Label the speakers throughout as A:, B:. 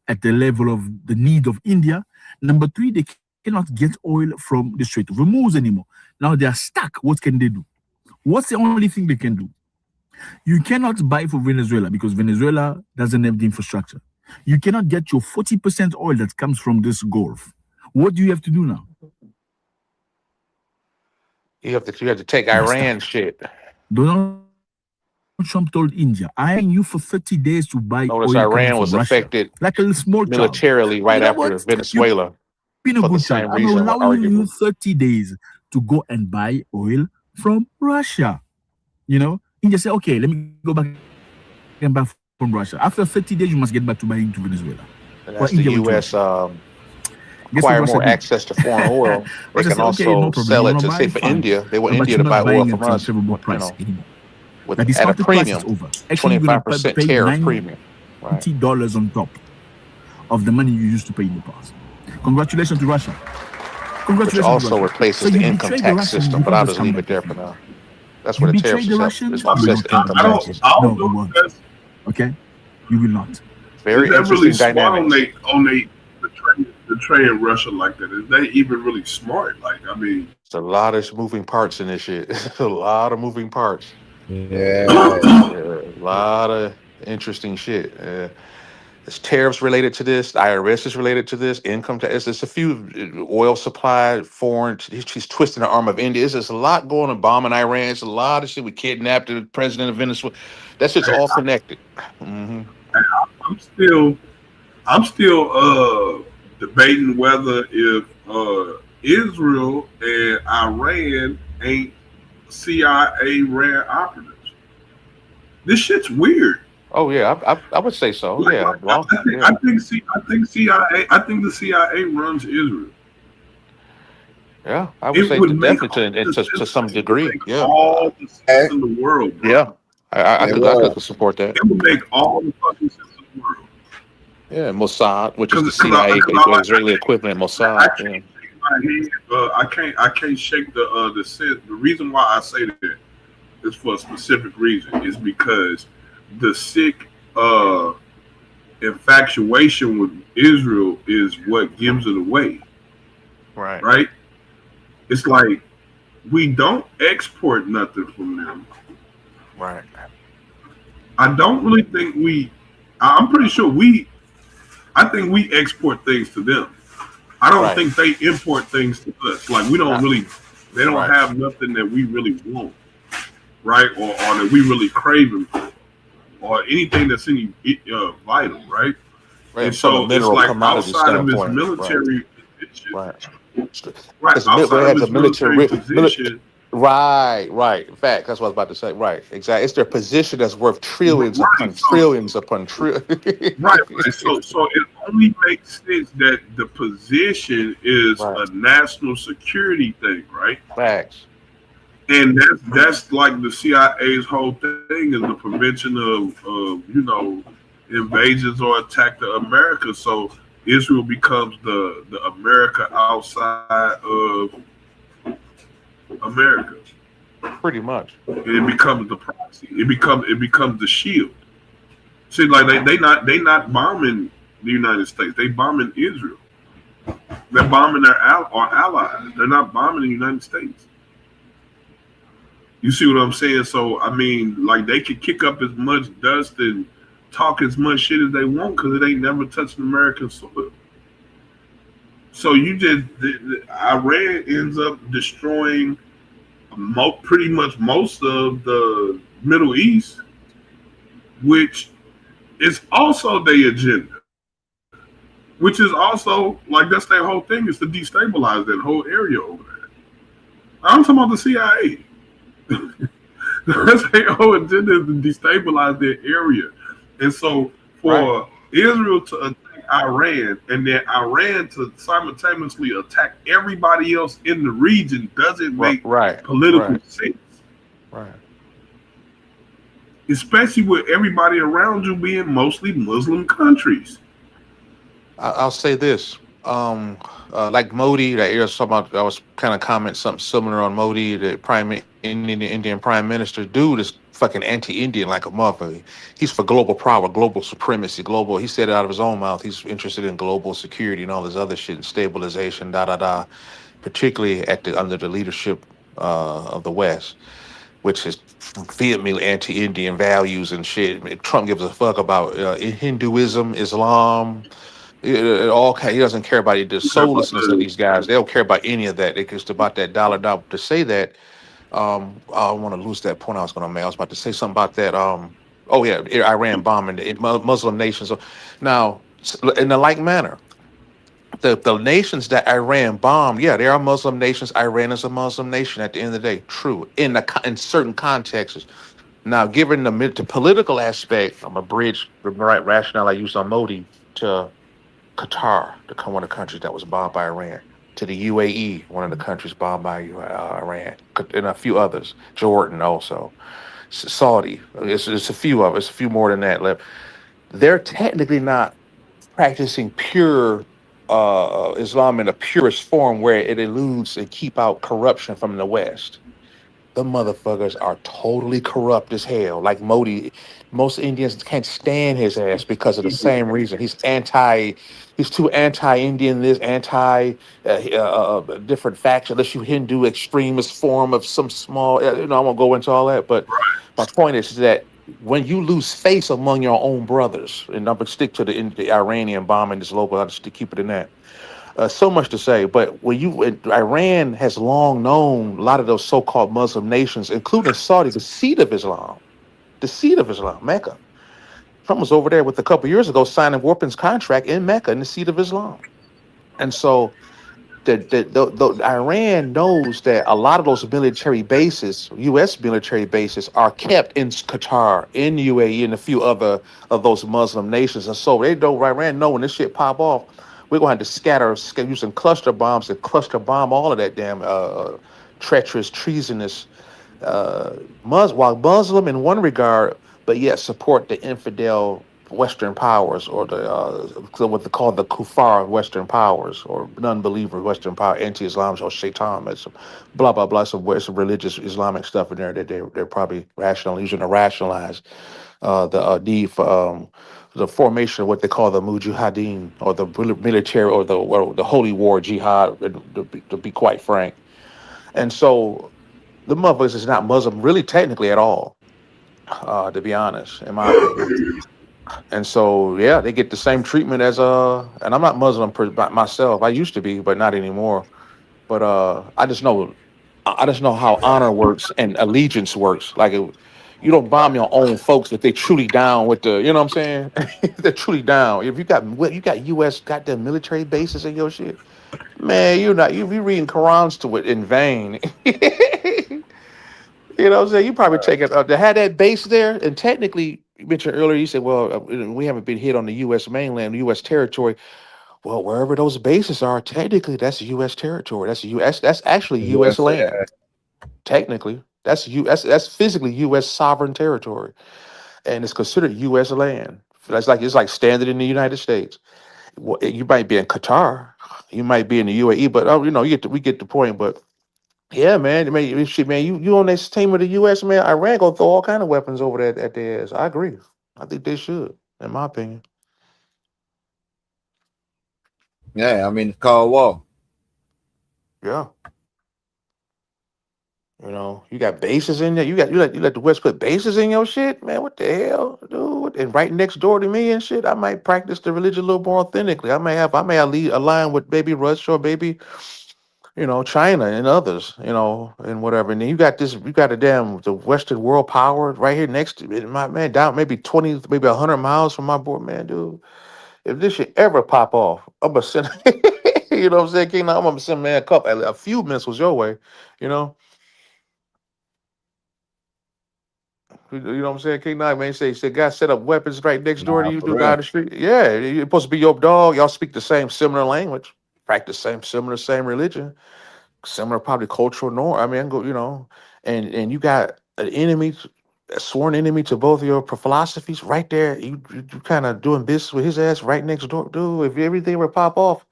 A: at the level of the need of India. Number three, they cannot get oil from the Strait of Hormuz anymore. Now they are stuck. What can they do? What's the only thing they can do? You cannot buy for Venezuela because Venezuela doesn't have the infrastructure. You cannot get your 40% oil that comes from this Gulf. What do you have to do now?
B: You have to take
A: You're
B: Iran
A: stuck.
B: shit.
A: Donald Trump told India, I am paying you for 30 days to buy oil coming from
B: Notice
A: Russia,
B: Iran was
A: like a little
B: affected
A: small child. You know
B: militarily
A: what?
B: right after
A: You've been a good child.
B: Venezuela
A: I'm allowing
B: for the
A: you
B: same reason,
A: you
B: arguably.
A: 30 days to go and buy oil from Russia. You know, India say, okay, let me go back and buy from Russia. After 30 days, you must get back to buying to Venezuela. Or India went to Russia.
B: And as the U.S.
A: Guess what Russia did?
B: acquire more access to foreign
A: Russia
B: oil,
A: said, okay,
B: they
A: no
B: can
A: problem. You want
B: also
A: to buy?
B: sell it to, say,
A: Fine.
B: for India. They
A: But
B: want
A: you're
B: India
A: not
B: to buy
A: buying
B: oil
A: at
B: from
A: a
B: us,
A: favorable
B: with,
A: price anymore. That
B: with at a
A: discounted price is
B: premium,
A: over. Actually, you're going to
B: 25%
A: pay
B: tariff premium. Right.
A: $90 on top of the money you used to pay in the past. Congratulations to Russia.
B: Which
A: Congratulations to
B: also
A: Russia. So
B: replaces the
A: you
B: income
A: betrayed the
B: tax
A: Russians,
B: system.
A: you
B: But
A: can't
B: I'll
A: just
B: just
A: come
B: leave it
A: back
B: there
A: with
B: for
A: me.
B: now. That's
A: You
B: where the tariffs
A: betrayed the
B: is help is
A: Russians, you will
B: offsets
A: not
B: the
A: come
B: income
A: back
C: I
A: with
C: don't.
A: me.
B: taxes.
C: I don't
A: No, you
C: know
A: won't.
C: if that's
A: Okay? You will not.
C: is
B: Very
C: that really
B: interesting
C: smart on
B: dynamics.
C: they betraying Russia like that. Is they even really smart? Like, I mean,
B: It's a lot of moving parts in this shit. A lot of moving parts.
D: Yeah.
B: A lot of interesting shit. There's tariffs related to this. The IRS is related to this. Income tax. There's a few oil supply, foreign. She's twisting the arm of India. There's just a lot going on. Bombing Iran. It's a lot of shit. We kidnapped the president of Venezuela. That shit's all connected. Hmm.
C: I'm still I'm still debating whether if Israel and Iran ain't CIA ran operatives. This shit's weird.
B: Oh yeah, I would say so.
C: Like,
B: Yeah, well,
C: I
B: yeah,
C: think I think CIA. I think the CIA runs Israel.
B: yeah. I would
C: It
B: say
C: would make
B: definitely
C: all the
B: to
C: sense.
B: some
C: It would
B: degree.
C: make
B: Yeah,
C: all the sense
D: Eh,
C: in the world, bro.
B: yeah.
D: it
B: I
D: was.
B: could support that.
C: It would make all the fucking sense in the world.
B: Yeah, Mossad, which is the
C: Because
B: CIA,
C: I
B: Israeli equivalent,
C: I
B: Mossad. Yeah,
C: can't shake my head. I can't shake the sense. The reason why I say that is for a specific reason. Is because the sick infatuation with Israel is what gives it away,
B: right,
C: right? It's like we don't export nothing from them.
B: right,
C: I don't really think we. I'm pretty sure we. I think we export things to them. I don't
B: right.
C: think they import things to us. Like we don't
B: Not
C: really. They don't
B: right,
C: have nothing that we really want, right? Or that we really craving for, or anything that's any vital, right?
B: right.
C: And
B: From a
C: so it's
B: mineral
C: like
B: commodity
C: outside of his
B: standpoint, right,
C: military position,
B: right.
C: right?
B: Where
C: Outside
B: it
C: of
B: has a
C: his military
B: military,
C: position,
B: right, right. In fact, that's what I was about to say. Right, exactly. It's their position that's worth trillions
C: right?
B: upon trillions upon trillions.
C: Right. So it only makes sense that the position is
B: Right.
C: a national security thing, right?
B: Facts.
C: And that's like the CIA's whole thing is the prevention of invasions or attack to America. So Israel becomes the America outside of America.
B: Pretty much.
C: And it becomes the proxy. It becomes the shield. See, like they not bombing the United States. They bombing Israel. They're bombing our allies. They're not bombing the United States. You see what I'm saying? So I mean, like they could kick up as much dust and talk as much shit as they want because it ain't never touched American soil. So Iran ends up destroying pretty much most of the Middle East, which is also their agenda. Which is also like that's their whole thing is to destabilize that whole area over there. I'm talking about the CIA. That's their whole agenda is to destabilize their area. And so
B: Right.
C: for Israel to attack Iran and then Iran to simultaneously attack everybody else in the region doesn't make
B: Right.
C: political
B: Right.
C: sense.
B: Right.
C: Especially with everybody around you being mostly Muslim countries.
B: I'll say this. Like Modi, that you're talking about, I was kind of comment something similar on Modi, the Indian Prime Minister. Dude is fucking anti-Indian like a motherfucker. He's for global power, global supremacy, global. He said it out of his own mouth. He's interested in global security and all this other shit and stabilization, da da da. Particularly at the under the leadership of the West, which is vehemently anti-Indian values and shit. I mean, Trump gives a fuck about Hinduism, Islam, all kind. He doesn't care about the
C: You talking about
B: soullessness of these guys. They don't care about any of that. It's just about that dollar. Now to say that, I don't want to lose that point I was going to make. I was about to say something about that. Oh yeah, Iran bombing the Muslim nations. So now, in a like manner, the nations that Iran bombed, yeah, they are Muslim nations. Iran is a Muslim nation. At the end of the day, true in certain contexts. Now, given the political aspect, I'm a bridge the right rationale I used on Modi to Qatar, one of the countries that was bombed by Iran, to the UAE, one of the countries bombed by Iran, and a few others, Jordan also, Saudi. It's a few of us, a few more than that left. They're technically not practicing pure Islam in the purest form, where it eludes and keep out corruption from the West. The motherfuckers are totally corrupt as hell. Like Modi, most Indians can't stand his ass because of the same reason. He's too anti-Indian, this different faction, unless you Hindu extremist form of some small, I won't go into all that. But my point is that when you lose face among your own brothers, and I'm gonna stick to the Iranian bombing this local, I'll just to keep it in that, so much to say, but Iran has long known a lot of those so-called Muslim nations, including Saudi, the seat of Islam, Mecca. Trump was over there with a couple years ago signing weapons contract in Mecca in the seat of Islam, and so the Iran knows that a lot of those military bases, U.S. military bases, are kept in Qatar, in UAE, and a few other of those Muslim nations. And so they know Iran know when this shit pop off, we're gonna have to using cluster bombs and cluster bomb all of that damn treacherous, treasonous while Muslim in one regard, but yet support the infidel Western powers or what they call the kuffar Western powers or non-believer Western power, anti-Islam or shaitan, it's some blah blah blah, some religious Islamic stuff in there that they're probably using to rationalize the need for the formation of what they call the mujahideen or the military or the holy war jihad, to be quite frank. And so the motherfuckers is not Muslim really technically at all, to be honest, in my opinion. And so yeah, they get the same treatment as and I'm not Muslim by myself. I used to be, but not anymore. But I just know how honor works and allegiance works. Like you don't bomb your own folks if they truly down with the, you know what I'm saying? They're truly down. If you got US goddamn military bases in your shit, man, you reading Qurans to it in vain. You know what I'm saying? You probably take it to have that base there. And technically, you mentioned earlier, you said, well, we haven't been hit on the U.S. mainland, U.S. territory. Well, wherever those bases are, technically, that's U.S. territory. That's U.S. That's actually U.S.
D: USA.
B: land. Technically, that's physically U.S. sovereign territory, and it's considered U.S. land. It's like standard in the United States. Well, you might be in Qatar, you might be in the UAE, but we get the point. But yeah, man. Shit, man. You on this team of the U.S., man? Iran gonna throw all kind of weapons over there at their ass. I agree. I think they should, in my opinion.
D: Yeah, I mean, it's called war.
B: Yeah. You got bases in there. You let the West put bases in your shit, man. What the hell, dude? And right next door to me and shit, I might practice the religion a little more authentically. I may align with maybe Russia or maybe China and others, and whatever. And then you got the Western world power right here next to it. My man, down maybe 20, maybe 100 miles from my board, man, dude. If this shit ever pop off, I'm gonna send, you know what I'm saying, King? I'm gonna send man a few missiles your way, you know. You know what I'm saying, King? Nine, man, say, guys set up weapons right next door to
D: Nah,
B: you,
D: for
B: do down
D: real.
B: the street. Yeah, you're supposed to be your dog. Y'all speak the similar language, practice same religion, similar probably cultural norm. I mean, and you got an enemy, a sworn enemy to both of your philosophies right there. You kind of doing business with his ass right next door, dude. If everything were to pop off,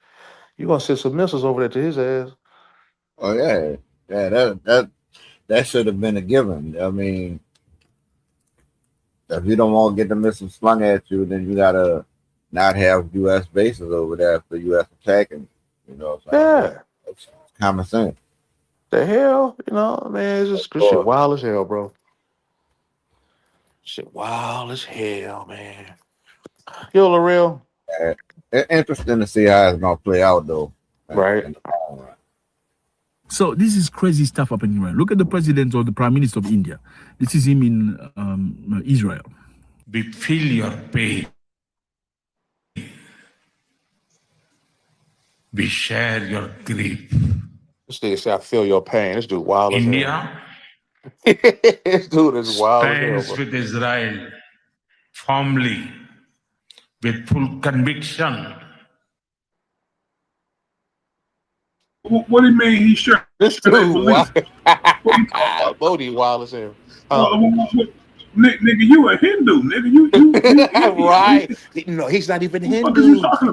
B: you gonna send some missiles over there to his ass.
D: Oh yeah, yeah. That should have been a given. I mean, If you don't want to get the missile slung at you, then you gotta not have U.S. bases over there if the U.S. attacking. You know what I'm saying?
B: Yeah.
D: That's common sense.
B: The hell, you know, man, it's just this shit
D: Or,
B: wild as hell, bro. Shit wild as hell, man. Yo, L'Oreal.
D: interesting to see how it's gonna play out though.
B: Right.
D: In the long run.
A: So this is crazy stuff happening right. Look at the president or the prime minister of India. This is him in Israel.
E: We feel your pain. We share your grief.
B: This nigga say I feel your pain. This dude wild as hell.
E: India
B: This dude is wild as hell,
E: stands
B: bro.
E: with Israel firmly, with full conviction.
C: What do you mean he sure
B: This
C: they
B: dude
C: believe?
B: wild.
C: What you talking about?
B: Bodie wild as hell.
C: Nigga, you a Hindu, nigga.
B: Right. No, he's not even
C: What the fuck are you
B: Hindu.
C: talking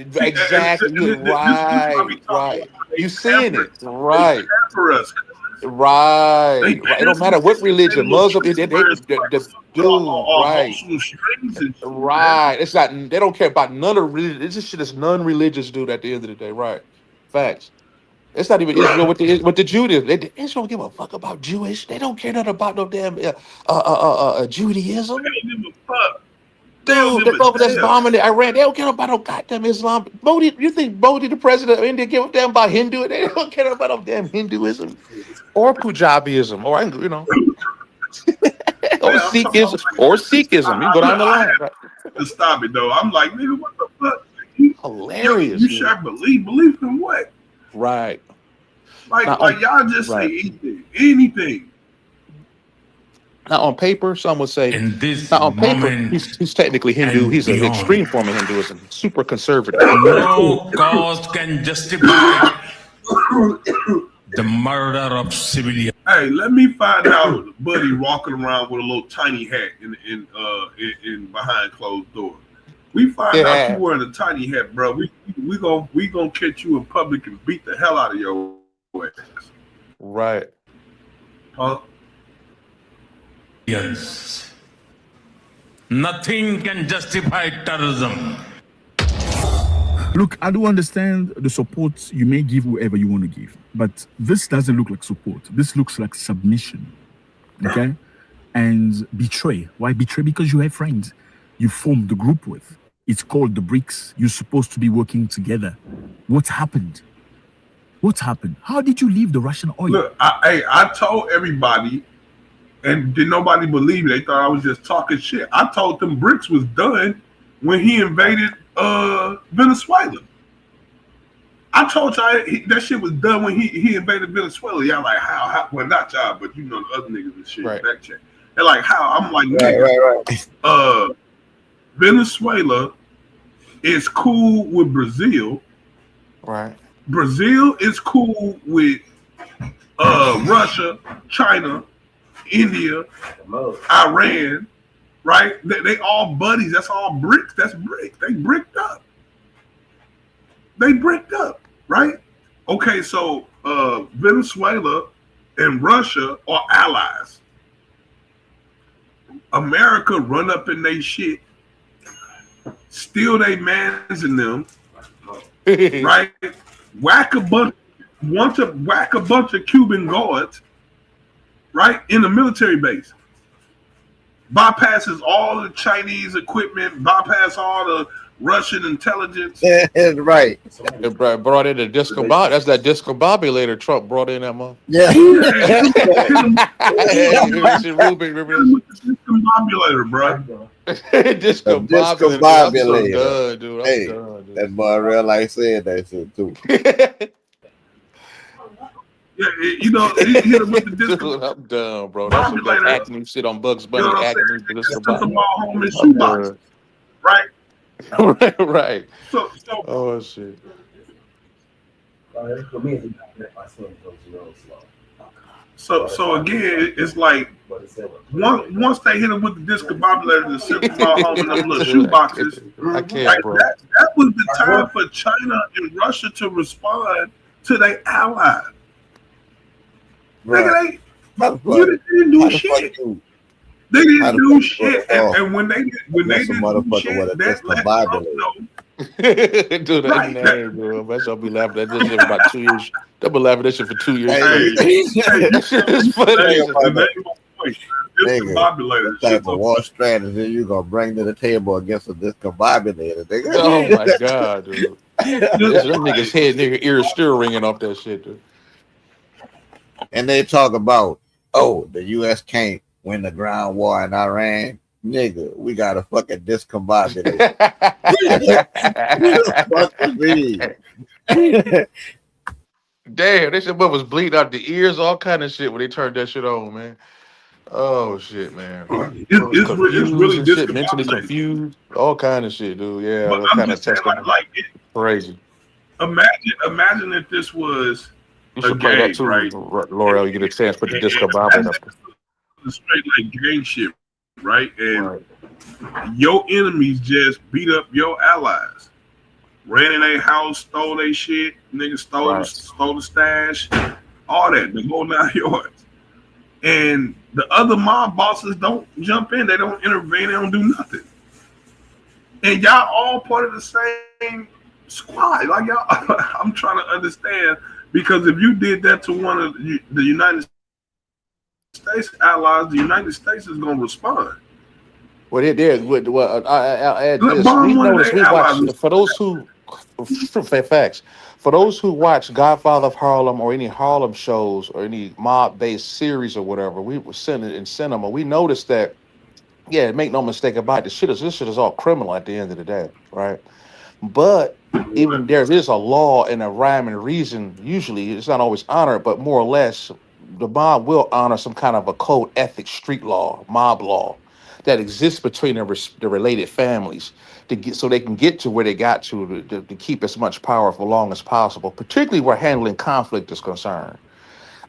C: about?
B: Exactly. You're
C: This is why we
B: right.
C: talking
B: Right.
C: about they
B: You seeing
C: pamper,
B: it. Right.
C: they pamper us. They
B: Right. Right. It don't
C: pamper
B: matter what
C: us. They
B: religion,
C: little
B: Muslim,
C: tricks where it's like
B: the dude, right.
C: emotional strings and shit, man.
B: Right. It's not, they don't care about none of religion. This shit is non-religious, dude, at the end of the day. Right. Facts. It's not even Israel with the Judaism. Israel don't give a fuck about Jewish. They don't care nothing about no damn Judaism.
C: They don't give a fuck. They don't
B: Dude, the
C: give
B: brother
C: a
B: that's
C: damn.
B: bombing Iran, they don't care about no goddamn Islam. Modi, you think Modi, the president of India, give a damn about Hindu? They don't care about no damn Hinduism or Punjabiism or you know or
C: Man, I'm talking
B: Sikhism
C: about
B: or
C: like,
B: Sikhism. You can go down the
C: I
B: line.
C: had
B: Right?
C: to stop it though. I'm like, nigga, what the fuck? You
B: Hilarious.
C: you
B: Dude.
C: share belief in what?
B: Right.
C: Like
B: Not
C: like
B: on,
C: y'all just say
B: right.
C: anything.
B: Not on paper, some would say.
E: In this
B: Not on paper,
E: moment
B: he's technically Hindu.
E: and
B: He's an
E: beyond,
B: extreme form of Hinduism, super conservative.
E: no cause can justify the murder of civilians.
C: Hey, let me find out Buddy walking around with a little tiny hat in behind closed doors. We find out you wearing a tiny hat, bro. We gonna catch you in public and beat the hell out of your ass.
B: Right.
C: Huh?
E: Yes. Nothing can justify terrorism.
A: Look, I do understand the support you may give whoever you want to give, but this doesn't look like support. This looks like submission, okay? And betray. Why betray? Because you have friends you formed the group with. It's called the BRICS. You're supposed to be working together. What happened? What happened? How did you leave the Russian oil?
C: Look, I told everybody, and did nobody believe me? They thought I was just talking shit. I told them BRICS was done when he invaded Venezuela. I told y'all that shit was done when he invaded Venezuela. Y'all like how? Well, not y'all, but you know the other niggas and shit.
B: Right.
C: Back check. They're like how? I'm like,
D: Right.
C: Venezuela is cool with Brazil.
B: Right.
C: Brazil is cool with Russia, China, India, Iran, right? They all buddies. That's all BRICS. That's BRICS. They bricked up. They bricked up, right? Okay, so Venezuela and Russia are allies. America run up in they shit, steal they mans in them, right? Want to whack a bunch of Cuban guards, right, in a military base. Bypasses all the Chinese equipment, bypass all the Russian intelligence.
D: Right.
B: They brought in the disco bob. That's that discombobulator Trump brought in that month.
D: Yeah.
C: Discombobulator, bro.
B: Discombobulator. I'm so done, dude. I'm
D: Hey,
B: done, dude.
D: that boy real life said that shit too.
C: Yeah, you know, hit him with the disco.
B: Dude, I'm done, bro. That's some like acting shit on Bugs
C: You
B: Bunny.
C: know what I'm
B: Acting
C: saying?
B: for
C: Just
B: this
C: put them all home in shoeboxes, right?
B: Right.
C: So
B: Oh shit.
C: So again, it's like once they hit him with the discombobulator and sent them all home in them little shoeboxes,
B: I can't,
C: like
B: bro.
C: that was the time for China and Russia to respond to their allies.
D: Right.
C: Nigga, you didn't do shit. They
D: How
C: didn't
D: the fuck
C: do
D: you go
C: shit,
D: to war
C: and when they
D: against a
C: didn't do
D: motherfucker with
C: shit,
D: a
C: that let Trump
D: discombobulated?
C: know.
B: Dude, that
C: Right. That,
B: name, bro. Man, I'll be laughing at this shit for about 2 years. I've been laughing at this shit for 2 years
D: Hey,
B: straight.
C: hey, hey,
B: That shit is funny.
C: hey,
D: think
B: As
C: the
D: about
C: name
D: that,
C: of my point.
D: nigga.
C: Discombobulated.
D: What type
C: Shit's
D: of war strategy you gonna bring to the table against a discombobulated,
B: oh my
D: nigga?
B: god, dude.
C: just
B: This them niggas
C: right.
B: head nigga ears still ringing off that shit, dude.
D: And they talk about, oh, the U.S. can't win the ground war in Iran. Nigga, we got a fucking discombobulated. Fuck you mean?
B: Damn, this shit was bleeding out the ears, all kind of shit when they turned that shit on, man. Oh shit, man. It was
C: It's
B: confused
C: really
B: and shit, mentally
C: discombobulated.
B: confused, all kind of shit, dude. Yeah,
C: But
B: that
C: I'm
B: kind of
C: just saying,
B: testing. Crazy.
C: imagine if this was
B: You
C: a
B: should play that
C: game,
B: too,
C: right? And,
B: L'Oreal. You get a chance, put the
C: and
B: disco bobbing
C: imagine
B: up.
C: if this was a straight like gang shit, right? And
B: Right,
C: your enemies just beat up your allies, ran in their house, stole their shit, niggas
B: right.
C: stole the stash, all that, the whole 9 yards. And the other mob bosses don't jump in, they don't intervene, they don't do nothing. And y'all all part of the same squad. Like y'all, I'm trying to understand because if you did that to one of the United States allies, the United States is going to respond.
B: Well, it did. Well, I'll add
C: Let
B: this. We
C: bomb one of
B: noticed.
C: their
B: We watch
C: allies.
B: for those who, facts. For those who watch Godfather of Harlem or any Harlem shows or any mob-based series or whatever, we were seen it in cinema. We noticed that. Yeah, make no mistake about it. This shit is all criminal at the end of the day, right? But even there is a law and a rhyme and reason. Usually, it's not always honored, but more or less, the mob will honor some kind of a code ethic, street law, mob law that exists between the related families to get so they can get to where they got to keep as much power for long as possible, particularly where handling conflict is concerned.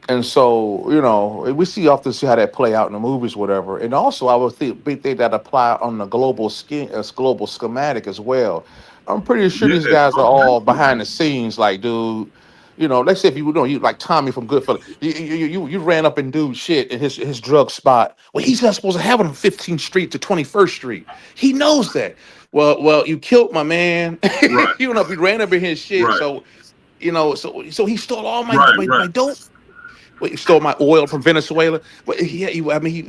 B: And so, we often see how that play out in the movies, whatever. And also, I would think that apply on the global skin, as global schematic as well. I'm pretty sure
C: Yeah,
B: these guys are
C: most
B: all
C: definitely.
B: behind the scenes, like, dude. Let's say if you like Tommy from Goodfellas, you ran up and do shit in his drug spot. Well, he's not supposed to have it on 15th Street to 21st Street. He knows that. Well, you killed my man.
C: Right,
B: We ran up in his shit.
C: right,
B: So so he stole all my
C: right,
B: my,
C: right,
B: my dope. Wait, you stole my oil from Venezuela. Well, yeah,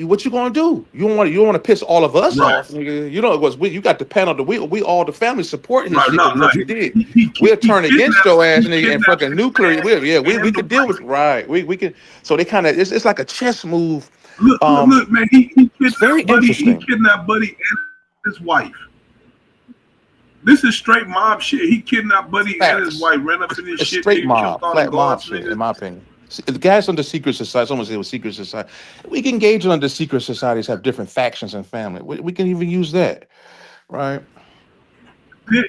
B: what you gonna do? You don't want to piss all of us
C: right,
B: off, nigga. It was you got the panel. We all the family support his
C: right.
B: shit
C: No,
B: because
C: no.
B: what you did.
C: He
B: We'll turn against
C: kidnaps
B: your ass, nigga, and fucking
C: his
B: nuclear.
C: man
B: We
C: and the
B: could deal
C: wife.
B: with right. We can. So they kind of it's like a chess move.
C: Look, man.
B: It's very
C: He
B: interesting.
C: kidnapped Buddy and his wife. This is straight mob shit. He kidnapped Buddy and his
B: Facts.
C: wife, ran up in his
B: It's
C: shit,
B: straight
C: nigga, killed
B: mob,
C: all the
B: flat mob
C: guards,
B: shit, in
C: nigga.
B: my opinion. The guys under secret society, someone said it was secret society. We can engage under secret societies have different factions and family. We can even use that, right?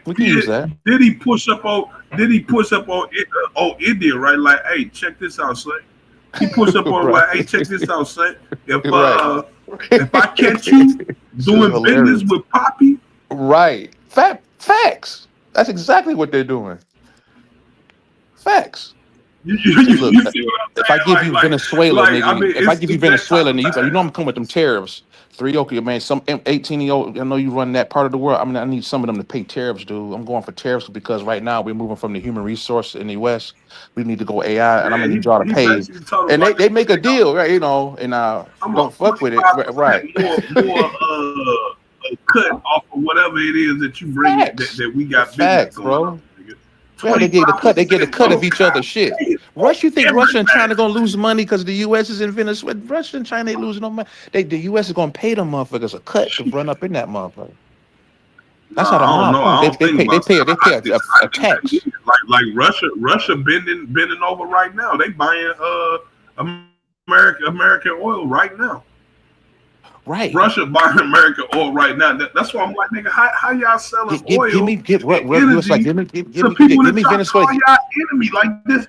B: We can use that.
C: Did he push up on? Did he push up on India? Right? Like, hey, check this out, son. He pushed up on him like, hey,
B: Right.
C: check this out, son.
B: Right.
C: If I catch you
B: Shit is
C: doing business
B: hilarious.
C: with Poppy,
B: Right. Facts. That's exactly what they're doing. Facts. Say, look,
C: you see what I'm
B: if I
C: saying?
B: give you Venezuela,
C: I
B: nigga,
C: mean,
B: if I give you
C: it's that type
B: Venezuela,
C: of
B: and you
C: time.
B: know I'm coming with them tariffs. Three, okay, man. Some 18-year-old, I know you run that part of the world. I mean, I need some of them to pay tariffs, dude. I'm going for tariffs because right now we're moving from the human resource in the US. We need to go AI, and I'm
C: Yeah,
B: gonna need y'all to
C: he
B: pay.
C: basically told him
B: And
C: like,
B: they make a
C: nigga,
B: deal, right? And
C: I'm a
B: don't fuck with it, right?
C: 25% more a cut off of whatever it is that you bring it
B: Facts,
C: that we got business
B: facts,
C: going on,
B: bro.
C: nigga.
B: Yeah, they get a cut. They get a
C: 25%,
B: cut of
C: bro.
B: each other's
C: God
B: shit.
C: damn, on
B: Russia, you think Russia and
C: everything.
B: China gonna lose money because the U.S. is in Venezuela? Russia and China ain't losing no money. The U.S. is gonna pay them motherfuckers a cut to run up in that motherfucker.
C: No,
B: That's how the
C: I don't
B: mob
C: know.
B: function.
C: I don't think about that.
B: They pay
C: I
B: a
C: think they
B: tax.
C: did. Like Russia bending over right now. They buying American oil right now.
B: Right.
C: Russia buying American oil right now. That's why I'm like, nigga, how y'all selling
B: Give
C: oil
B: me get
C: and
B: what you was like.
C: energy to people
B: Give
C: that
B: me
C: y'all
B: Venezuela.
C: call y'all enemy? Like this,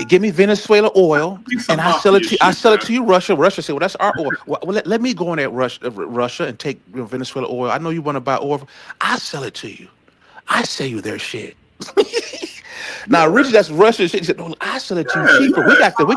B: Give me Venezuela oil,
C: be
B: and
C: some mafia
B: I
C: shit,
B: sell it
C: man.
B: to you, Russia. Russia say, well, that's our oil. Well, let me go in at Russia and take Venezuela oil. I know you want to buy oil. I sell it to you. I sell you their shit. Now, originally that's Russian shit. He said, "No, I sell it to you
C: Yeah,
B: cheaper. We got the
C: I'm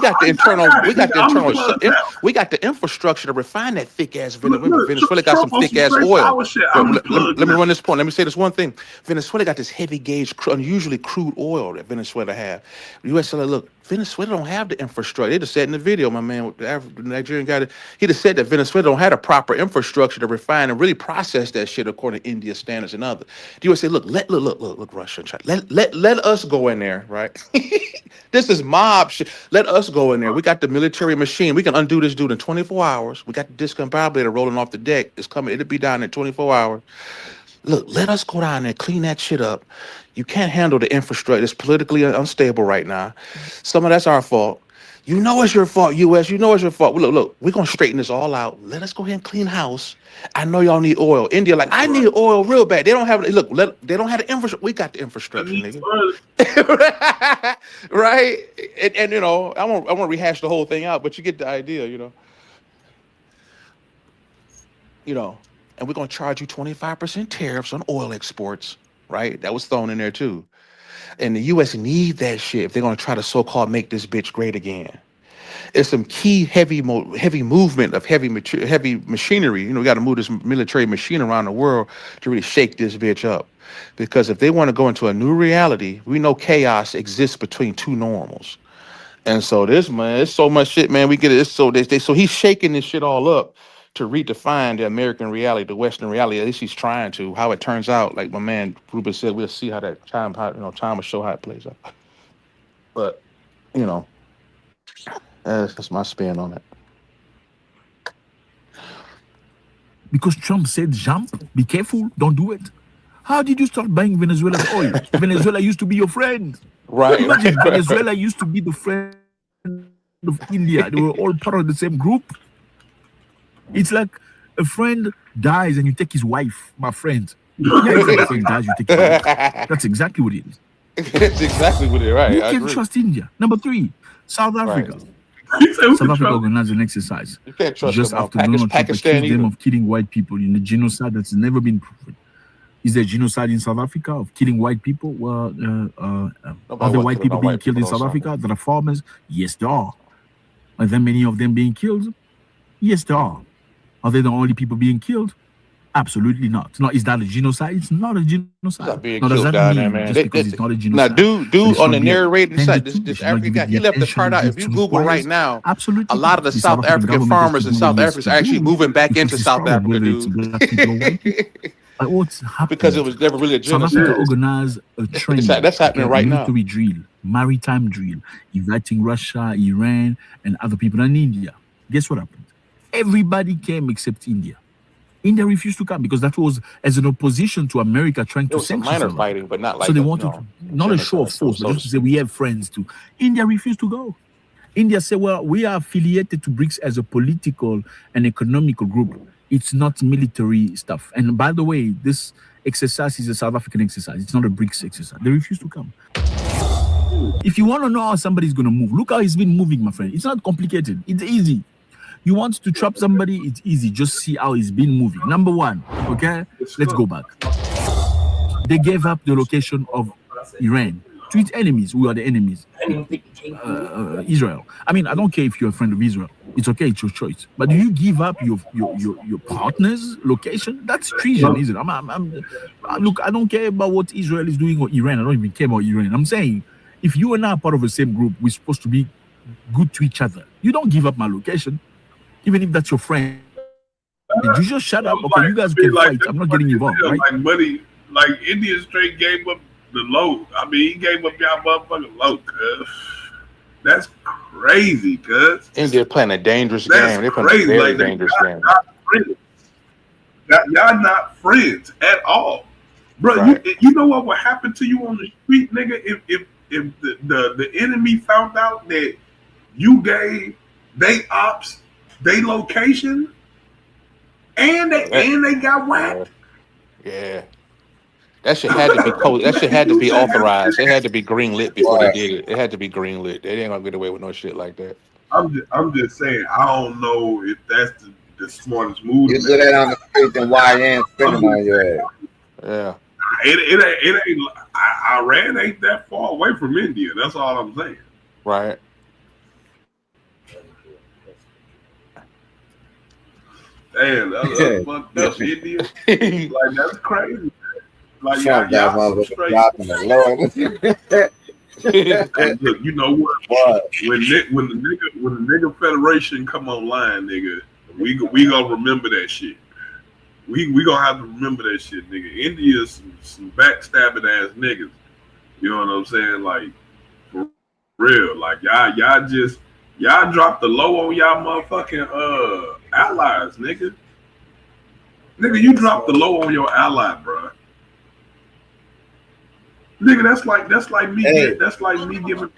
B: we got the infrastructure to refine that thick ass
C: look,
B: Venezuela got some
C: Trump on
B: thick
C: some
B: ass
C: straight
B: oil.
C: power shit.
B: But
C: I'm the plug
B: let me
C: now.
B: run this point. Let me say this one thing. Venezuela got this heavy gauge, unusually crude oil that Venezuela have. The U.S. said, look, Venezuela don't have the infrastructure. They just said in the video, my man, the Nigerian guy, he just said that Venezuela don't have the proper infrastructure to refine and really process that shit according to India standards and others. The U.S. said, look, look, Russia, let us go in there, right? This is mob shit. Let us go in there. We got the military machine. We can undo this dude in 24 hours. We got the discombobulator rolling off the deck. It's coming. It'll be down in 24 hours. Look, let us go down there, clean that shit up. You can't handle the infrastructure. It's politically unstable right now. Some of that's our fault. You know it's your fault, U.S. You know it's your fault. Look, we're gonna straighten this all out. Let us go ahead and clean house. I know y'all need oil. India, like, I need oil real bad. They don't have they don't have the infrastructure. We got the
C: I
B: infrastructure,
C: need
B: nigga. Right? And you know, I won't rehash the whole thing out, but you get the idea, you know, and we're gonna charge you 25% tariffs on oil exports, right? That was thrown in there too. And the US need that shit if they're gonna try to so-called make this bitch great again. It's some key heavy movement of heavy machinery. You know, we got to move this military machine around the world to really shake this bitch up. Because if they want to go into a new reality, we know chaos exists between two normals. And so this, man, it's so much shit, man. We get it. It's so he's shaking this shit all up to redefine the American reality, the Western reality. At least he's trying to. How it turns out, like my man Ruben said, we'll see how that time will show how it plays out. But you know, that's my spin on it.
A: Because Trump said jump, be careful, don't do it. How did you start buying Venezuela's oil? Venezuela used to be your friend.
B: Right.
A: Imagine Venezuela used to be the friend of India. They were all part of the same group. It's like a friend dies and you take his wife, my friend. Yeah, it's like a friend dies, you take his wife. That's exactly what it is.
B: That's exactly what it is. Right.
A: You
B: I
A: can
B: agree.
A: trust India. Number 3, South Africa.
C: He said we
A: South
C: can
A: Africa
C: trust.
A: organized an exercise
B: You can't trust
A: just
B: them on
A: after Donald Trump
B: Pakistan
A: accused them
B: either.
A: of killing white people in a genocide that's never been proven. Is there genocide in South Africa of killing white people? Well, are
B: Nobody
A: there
B: wants
A: white
B: to
A: people
B: know
A: being
B: white
A: killed
B: people
A: in
B: though,
A: South
B: so.
A: Africa that are farmers? Yes, there are. Are there many of them being killed? Yes, there are. Are they the only people being killed? Absolutely not. Now, is that a genocide? It's not a
B: He's
A: genocide.
B: not being
A: Now, does
B: killed
A: that
B: down there,
A: mean
B: man.
A: just because it's not a
B: Now,
A: genocide
B: dude
A: that it should
B: on
A: not
B: the
A: be
B: narrating side,
A: attended to? They
B: this
A: should not
B: African
A: give
B: guy,
A: it the
B: he left the
A: attention
B: part
A: that
B: out. If
A: it
B: you Google right
A: requires?
B: now, a
A: Absolutely
B: lot of
A: not.
B: the
A: The South
B: South
A: African
B: African
A: government has
B: farmers
A: to
B: in
A: do what
B: South
A: it has
B: Africa
A: to
B: are actually
A: do.
B: moving back
A: It
B: into
A: takes its
B: South
A: proud,
B: Africa,
A: whether it's
B: dude.
A: black people or white people. Like what's
B: Because it
A: happened?
B: was never really a
A: South Africa
B: genocide.
A: organized a training,
B: That's happening
A: okay,
B: right now.
A: military drill, maritime drill, inviting Russia, Iran, and other people in India. Guess what happened? Everybody came except India. India refused to come because that was as an opposition to America trying
B: There
A: to
B: was some
A: sanction
B: minor
A: South
B: fighting,
A: Africa.
B: but not
A: So
B: like
A: they
B: a
A: wanted not a show of
B: genocide,
A: force, but
B: so to
A: just to say
B: speak.
A: we have friends too. India refused to go. India said, well, we are affiliated to BRICS as a political and economical group. It's not military stuff. And by the way, this exercise is a South African exercise. It's not a BRICS exercise. They refuse to come. If you want to know how somebody's going to move, look how he's been moving, my friend. It's not complicated. It's easy. You want to trap somebody, it's easy. Just see how he's been moving. Number 1, okay? Let's go back. They gave up the location of Iran to its enemies. Who are the enemies? Israel. I mean, I don't care if you're a friend of Israel. It's okay, it's your choice. But do you give up your partner's location? That's treason, isn't it? Look, I don't care about what Israel is doing or Iran. I don't even care about Iran. I'm saying, if you and I are part of the same group, we're supposed to be good to each other. You don't give up my location, even if that's your friend. You just shut up. Okay, you guys can fight. I'm not getting involved, right?
C: Like money, like India straight gave up the low. I mean, he gave up y'all motherfucking low, cuz. That's crazy, cuz.
B: India playing a dangerous
C: That's
B: game. They're playing a
C: crazy.
B: very
C: Like
B: dangerous game.
C: not friends. Y'all not friends at all, bro.
B: Right.
C: You know what would happen to you on the street, nigga? If the enemy found out that you gave they ops they location and they got whacked.
B: Yeah. That shit had to be that shit had to be authorized. It had to be green lit before they did it. It had to be green lit. They ain't gonna get away with no shit like that.
C: I'm just saying. I don't know if that's the smartest move.
D: You say that on the street, then why you ain't spinning on your ass?
B: Yeah.
C: It ain't. Iran ain't that far away from India. That's all I'm saying.
B: Right.
C: Damn, that's fucked
D: Yeah.
C: up, India. Like that's crazy. Like
D: Trump got
C: y'all some
D: motherfuckers
C: straight.
D: dropping the Lord.
C: Hey, look, you know what?
D: Boy,
C: When the nigga Federation come online, nigga, we gonna remember that shit. We gonna have to remember that shit, nigga. India is some backstabbing ass niggas. You know what I'm saying? Like for real. Like y'all dropped the low on y'all motherfucking allies, nigga. Nigga, you dropped the low on your ally, bro. Nigga,
D: hey,
C: that's like me giving.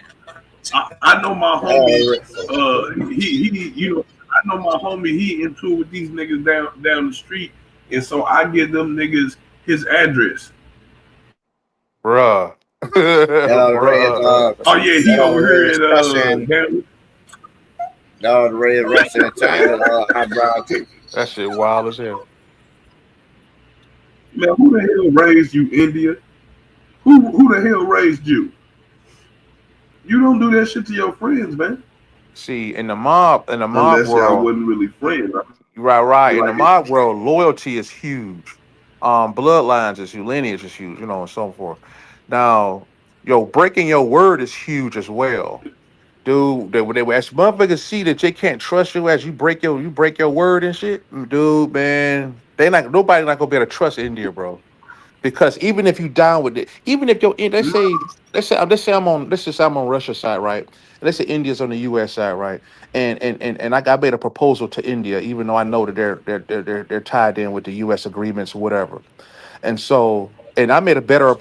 C: I know my homie. He you know I know my homie. He into with these niggas down the street, and so I give them niggas his address.
B: Bruh.
D: that already
B: Bruh.
C: Oh yeah, he
D: that
C: over here
D: already
C: at
D: Russia and
C: down.
D: that already Russia and China eyebrow too.
B: That shit wild as hell.
C: Man, who the hell raised you, India? Who the hell raised you? You don't do that shit to your friends, man.
B: See, in the mob
C: Unless y'all
B: world,
C: wasn't really friends.
B: right. In the
C: Like
B: mob world, loyalty is huge. Bloodlines is huge, lineage is huge, and so forth. Now, breaking your word is huge as well. Dude, as motherfuckers see that they can't trust you as you break your word and shit, dude, man, nobody not gonna be able to trust India, bro. Because even if you down with it, even if you're in, let's say I'm on Russia's side, right? And let's say India's on the U.S. side, right? And I made a proposal to India, even though I know that they're tied in with the U.S. agreements or whatever. And I made a better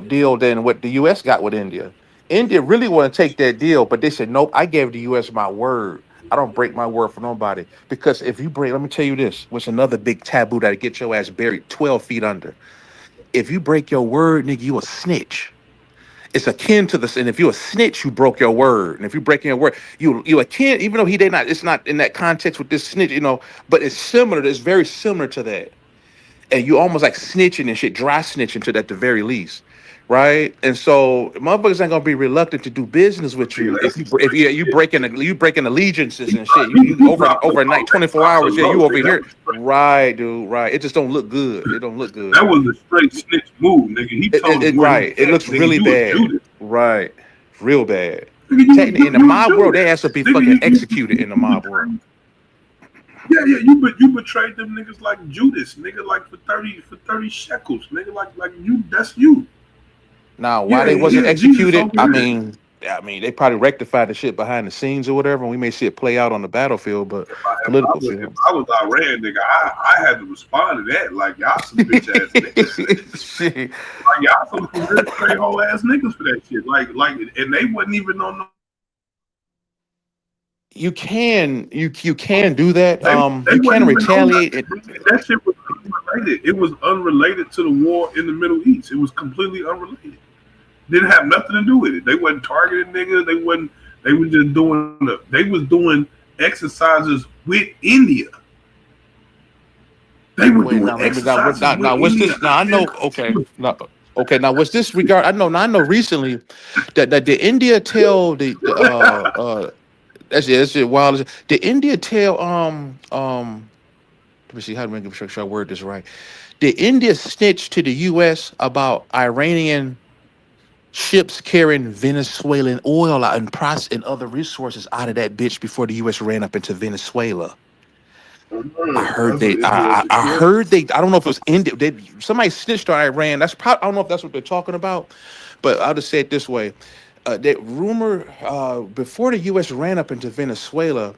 B: deal than what the U.S. got with India. India really want to take that deal, but they said nope. I gave the U.S. my word. I don't break my word for nobody because if you break, let me tell you this: what's another big taboo that get your ass buried 12 feet under? If you break your word, nigga, you a snitch. It's akin to this, and if you a snitch, you broke your word. And if you breaking your word, you akin, even though they not, it's not in that context with this snitch, but it's similar. It's very similar to that. And you almost like snitching and shit, dry snitching to that at the very least, right? And so motherfuckers ain't gonna be reluctant to do business with
C: nigga,
B: you if
C: that's
B: you
C: some
B: if
C: straight
B: you
C: shit.
B: breaking allegiances
C: He
B: and shit. You
C: he,
B: you
C: he
B: over
C: dropped the
B: overnight
C: low. They
B: 24 hours.
C: dropped the
B: Yeah, you
C: low,
B: over
C: nigga.
B: here, right, dude, right? It just don't look good. It don't look good.
C: That was a straight snitch move, nigga. He told him where he
B: Right.
C: was
B: It
C: at,
B: looks
C: nigga.
B: really
C: You a
B: bad.
C: Judas.
B: Right. Real bad.
C: Nigga,
B: Technically, in the
C: you a
B: mob world,
C: Judas.
B: they has to be
C: Nigga,
B: fucking executed in the
C: you
B: mob world.
C: betrayed. Yeah, you betrayed them niggas like Judas, nigga, like for 30 shekels, nigga, like you. That's you.
B: Now, why
C: Yeah,
B: they wasn't
C: yeah. Jesus
B: executed?
C: over
B: I
C: here.
B: mean, they probably rectified the shit behind the scenes or whatever, and we may see it play out on the battlefield, but political
C: If
B: field.
C: I was Iran, nigga, I had to respond to that. Like y'all some bitch ass niggas for that shit.
B: Shit.
C: Like y'all some real straight whole ass niggas for that shit. And they wasn't even on no.
B: You can do that.
C: They
B: You can
C: wasn't even on
B: retaliate it.
C: nothing. That shit was unrelated. It was unrelated to the war in the Middle East. It was completely unrelated. Didn't have nothing to do with it. They wasn't targeting niggas. They wasn't. They were just doing. They was doing exercises with India. They were
B: Wait,
C: doing
B: now let me
C: exercises with
B: now what's
C: India.
B: this? Now I know. Okay, now, okay. Now what's this regard? I know. Now I know. Recently, that did India tell that's it. Wild. Did India tell Let me see how to make sure I word this right. Did India snitch to the U.S. about Iranian ships carrying Venezuelan oil out and other resources out of that bitch before the U.S. ran up into Venezuela? I heard
C: That's an
B: they.
C: interesting
B: I
C: question.
B: heard they. I don't know if it was India. Somebody snitched on Iran. That's probably. I don't know if that's what they're talking about, but I'll just say it this way: that rumor before the U.S. ran up into Venezuela,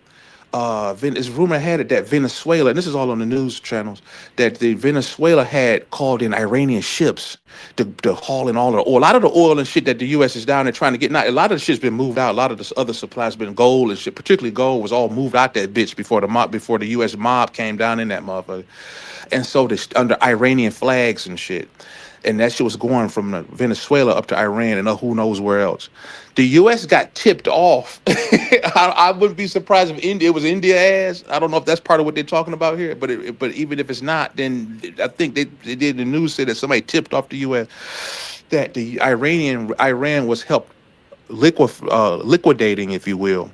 B: it's rumor had it that Venezuela, and this is all on the news channels, that the Venezuela had called in Iranian ships to haul in all of the oil. A lot of the oil and shit that the U.S. is down there trying to get. Now, a lot of the shit's been moved out. A lot of this other supplies been gold and shit, particularly gold, was all moved out that bitch before the U.S. mob came down in that motherfucker, and so this under Iranian flags and shit. And that shit was going from Venezuela up to Iran and who knows where else. The U.S. got tipped off. I wouldn't be surprised if India it was India ass. I don't know if that's part of what they're talking about here, but even if it's not, then I think they did the news said that somebody tipped off the U.S. that the Iran was helped liquidating, if you will,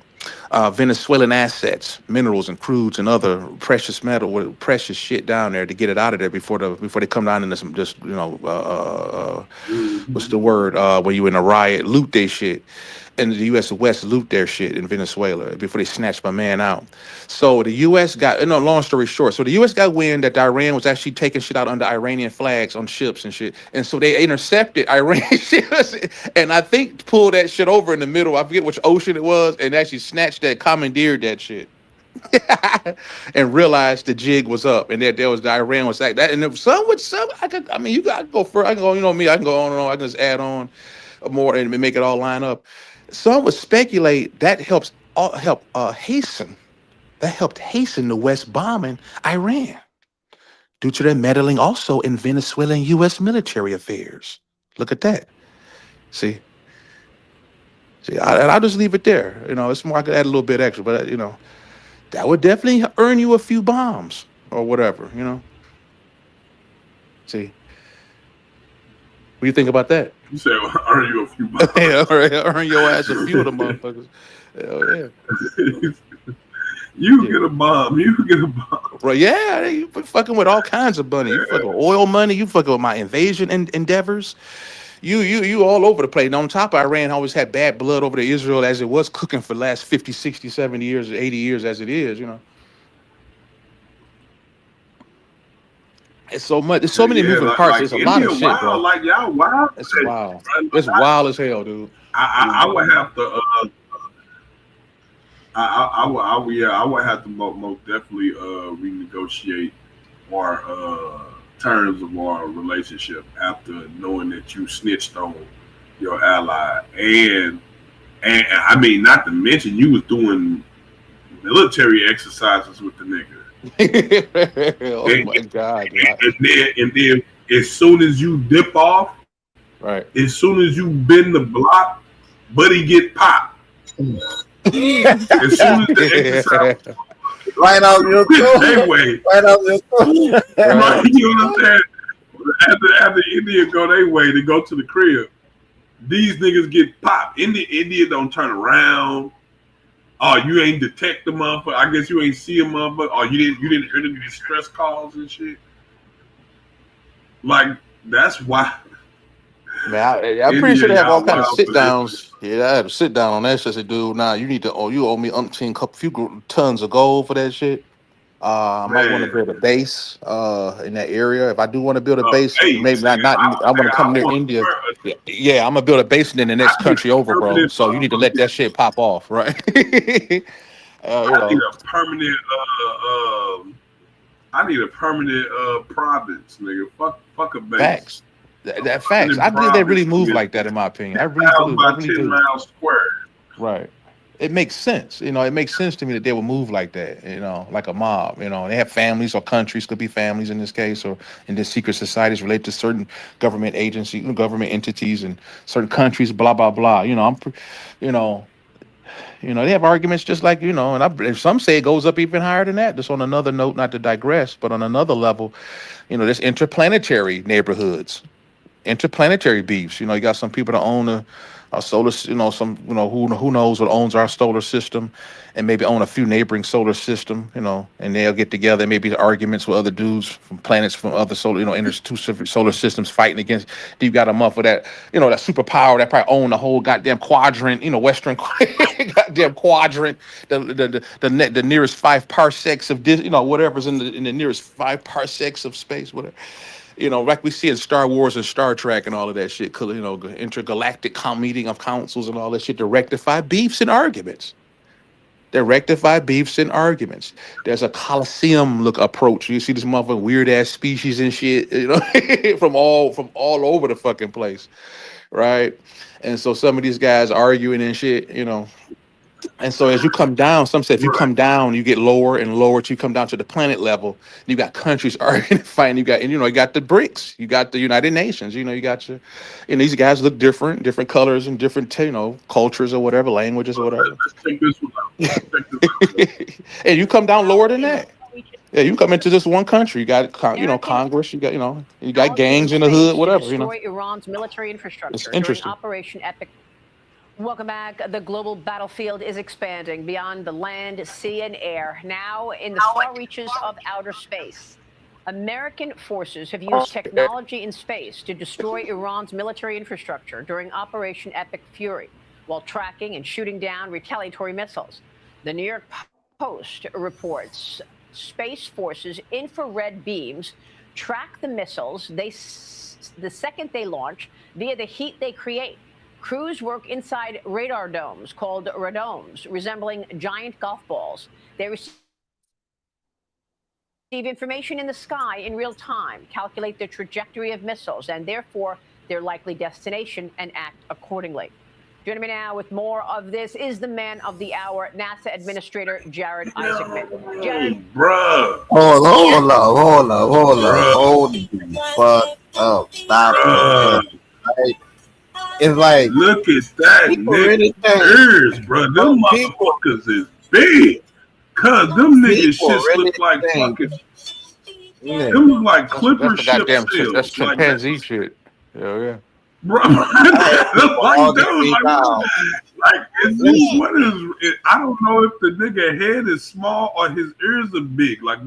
B: Venezuelan assets, minerals and crudes and other precious metal, precious shit down there to get it out of there before they come down into some just what's the
C: Mhm.
B: word when you in a riot, loot their shit, and the U.S. West loot their shit in Venezuela before they snatch my man out. So the U.S. got, no, long story short, so the U.S. got wind that Iran was actually taking shit out under Iranian flags on ships and shit, and so they intercepted Iranian ships, and I think pulled that shit over in the middle. I forget which ocean it was, and actually snatched that, commandeered that shit. And realized the jig was up, and that there was the Iran was like that, and if some I could, I mean, you got to go first. I can go, you know me, I can go on and on. I can just add on more and make it all line up. Some would speculate that helped hasten the West bombing Iran due to their meddling also in Venezuelan U.S. military affairs. Look at that. See, and I'll just leave it there. It's more I could add a little bit extra, but that would definitely earn you a few bombs or whatever. See, what do you think about that?
C: You said, "Earn you a few
B: Yeah,
C: bucks."
B: earn your ass a few of them motherfuckers. Hell yeah.
C: You
B: Yeah.
C: get a bomb. You get a bomb.
B: Right, yeah, you fucking with all kinds of money. You fucking with oil money. You fucking with my invasion endeavors. You all over the place. And on top, Iran always had bad blood over to Israel as it was cooking for the last 50, 60, 70 years, 80 years as it is. It's so much. There's so many
C: Yeah,
B: moving
C: like
B: parts.
C: like
B: There's a lot
C: India
B: of shit,
C: wild.
B: bro.
C: Like y'all wild.
B: It's wild.
C: Right?
B: It's wild as hell, dude.
C: I would have to. I would have to most definitely renegotiate our terms of our relationship after knowing that you snitched on your ally, and I mean, not to mention you was doing military exercises with the nigga.
B: Oh
C: And,
B: my god.
C: and then as soon as you dip off,
B: Right.
C: as soon as you bend the block, buddy get popped. As soon as the exercise
D: Right off your
C: they
D: toe.
C: way,
D: Right off your toe.
C: right?
B: Right.
C: You know what I'm saying? After India go their way to go to the crib, these niggas get popped. India don't turn around. Oh, you ain't detect the motherfucker. I guess you ain't see a motherfucker. Oh, you didn't hear any distress calls and shit. Like that's why
B: Man, I'm pretty sure
C: India
B: they have all
C: y'all
B: kind of
C: wild
B: sit
C: for that.
B: downs. Yeah, I had to sit down on that shit. I said, dude, nah, you owe me few tons of gold for that shit. I might want to
C: Man,
B: build a base in that area. If I do want to build a base, maybe
C: base,
B: not.
C: nigga.
B: Not. I want to come
C: I
B: near
C: want
B: India. Yeah, I'm gonna build a base in the next
C: I need
B: country
C: a
B: over, bro.
C: permanent
B: So you need to let that shit pop off, right? You
C: I need
B: know,
C: a permanent I need a permanent province, nigga. Fuck a base.
B: facts. That
C: A
B: facts. I
C: permanent
B: believe they really
C: province,
B: move
C: nigga.
B: like that, in my opinion. I really
C: 10 miles
B: do. I
C: by
B: really
C: 10
B: do.
C: miles square.
B: Right. It makes sense. It makes sense to me that they would move like that, like a mob. They have families or countries, could be families in this case, or in this secret societies related to certain government agencies, government entities, and certain countries, blah, blah, blah. You know, they have arguments just like, and some say it goes up even higher than that. Just on another note, not to digress, but on another level, there's interplanetary neighborhoods, interplanetary beefs. You got some people that own a solar, some, who knows what owns our solar system, and maybe own a few neighboring solar system, and they'll get together. Maybe arguments with other dudes from planets from other solar, two solar systems fighting against. You got a month of that, that superpower that probably own the whole goddamn quadrant, Western goddamn quadrant, the nearest 5 parsecs of this, whatever's in the nearest 5 parsecs of space, whatever. Like we see in Star Wars and Star Trek and all of that shit, intergalactic meeting of councils and all that shit to rectify beefs and arguments. They rectify beefs and arguments. There's a Coliseum look approach. You see this motherfucking weird ass species and shit, from all over the fucking place, right? And so some of these guys arguing and shit. And so as you come down, some say if you
C: Right.
B: come down, you get lower and lower till you come down to the planet level. You got countries arguing and fighting. You got the BRICS, you got the United Nations. You got these guys look different colors and different, cultures or whatever, languages or whatever.
C: Let's take this one out. Let's take this out.
B: And you come down lower than that. Yeah, you come into this one country. You got
F: American
B: Congress. You got you got
F: technology in
B: gangs in the hood,
F: space to
B: whatever.
F: destroy Iran's military
B: It's
F: infrastructure during
B: interesting.
F: Operation Epic. Welcome back. The global battlefield is expanding beyond the land, sea, and air, now in the far reaches of outer space. American forces have used technology in space to destroy Iran's military infrastructure during Operation Epic Fury, while tracking and shooting down retaliatory missiles. The New York Post reports Space Forces' infrared beams track the missiles the second they launch via the heat they create. Crews work inside radar domes called radomes, resembling giant golf balls. They receive information in the sky in real time, calculate the trajectory of missiles, and therefore their likely destination, and act accordingly. Joining me now with more of this is the man of the hour, NASA Administrator Jared Isaacman. Jared,
C: Bruh.
D: Hold the fuck up. Stop
C: Bruh.
D: it. Like, it's like
C: Look at that
D: people
C: nigga
D: really think
C: ears, bro. Them
D: people
C: motherfuckers is big. Cause them niggas
D: people
C: shits
D: really
C: look like
D: think
C: fucking.
D: yeah.
C: Them look like
B: That's
C: clipper
B: the
C: ship
B: goddamn that's
C: sails. Like that.
B: chimpanzee shit. Yeah.
C: Bro,
D: I had people
C: like
D: arguing
C: dude,
D: me
C: like,
D: down.
C: like is this
D: Listen,
C: what is? I don't know if the nigga head is small or his ears are big. Like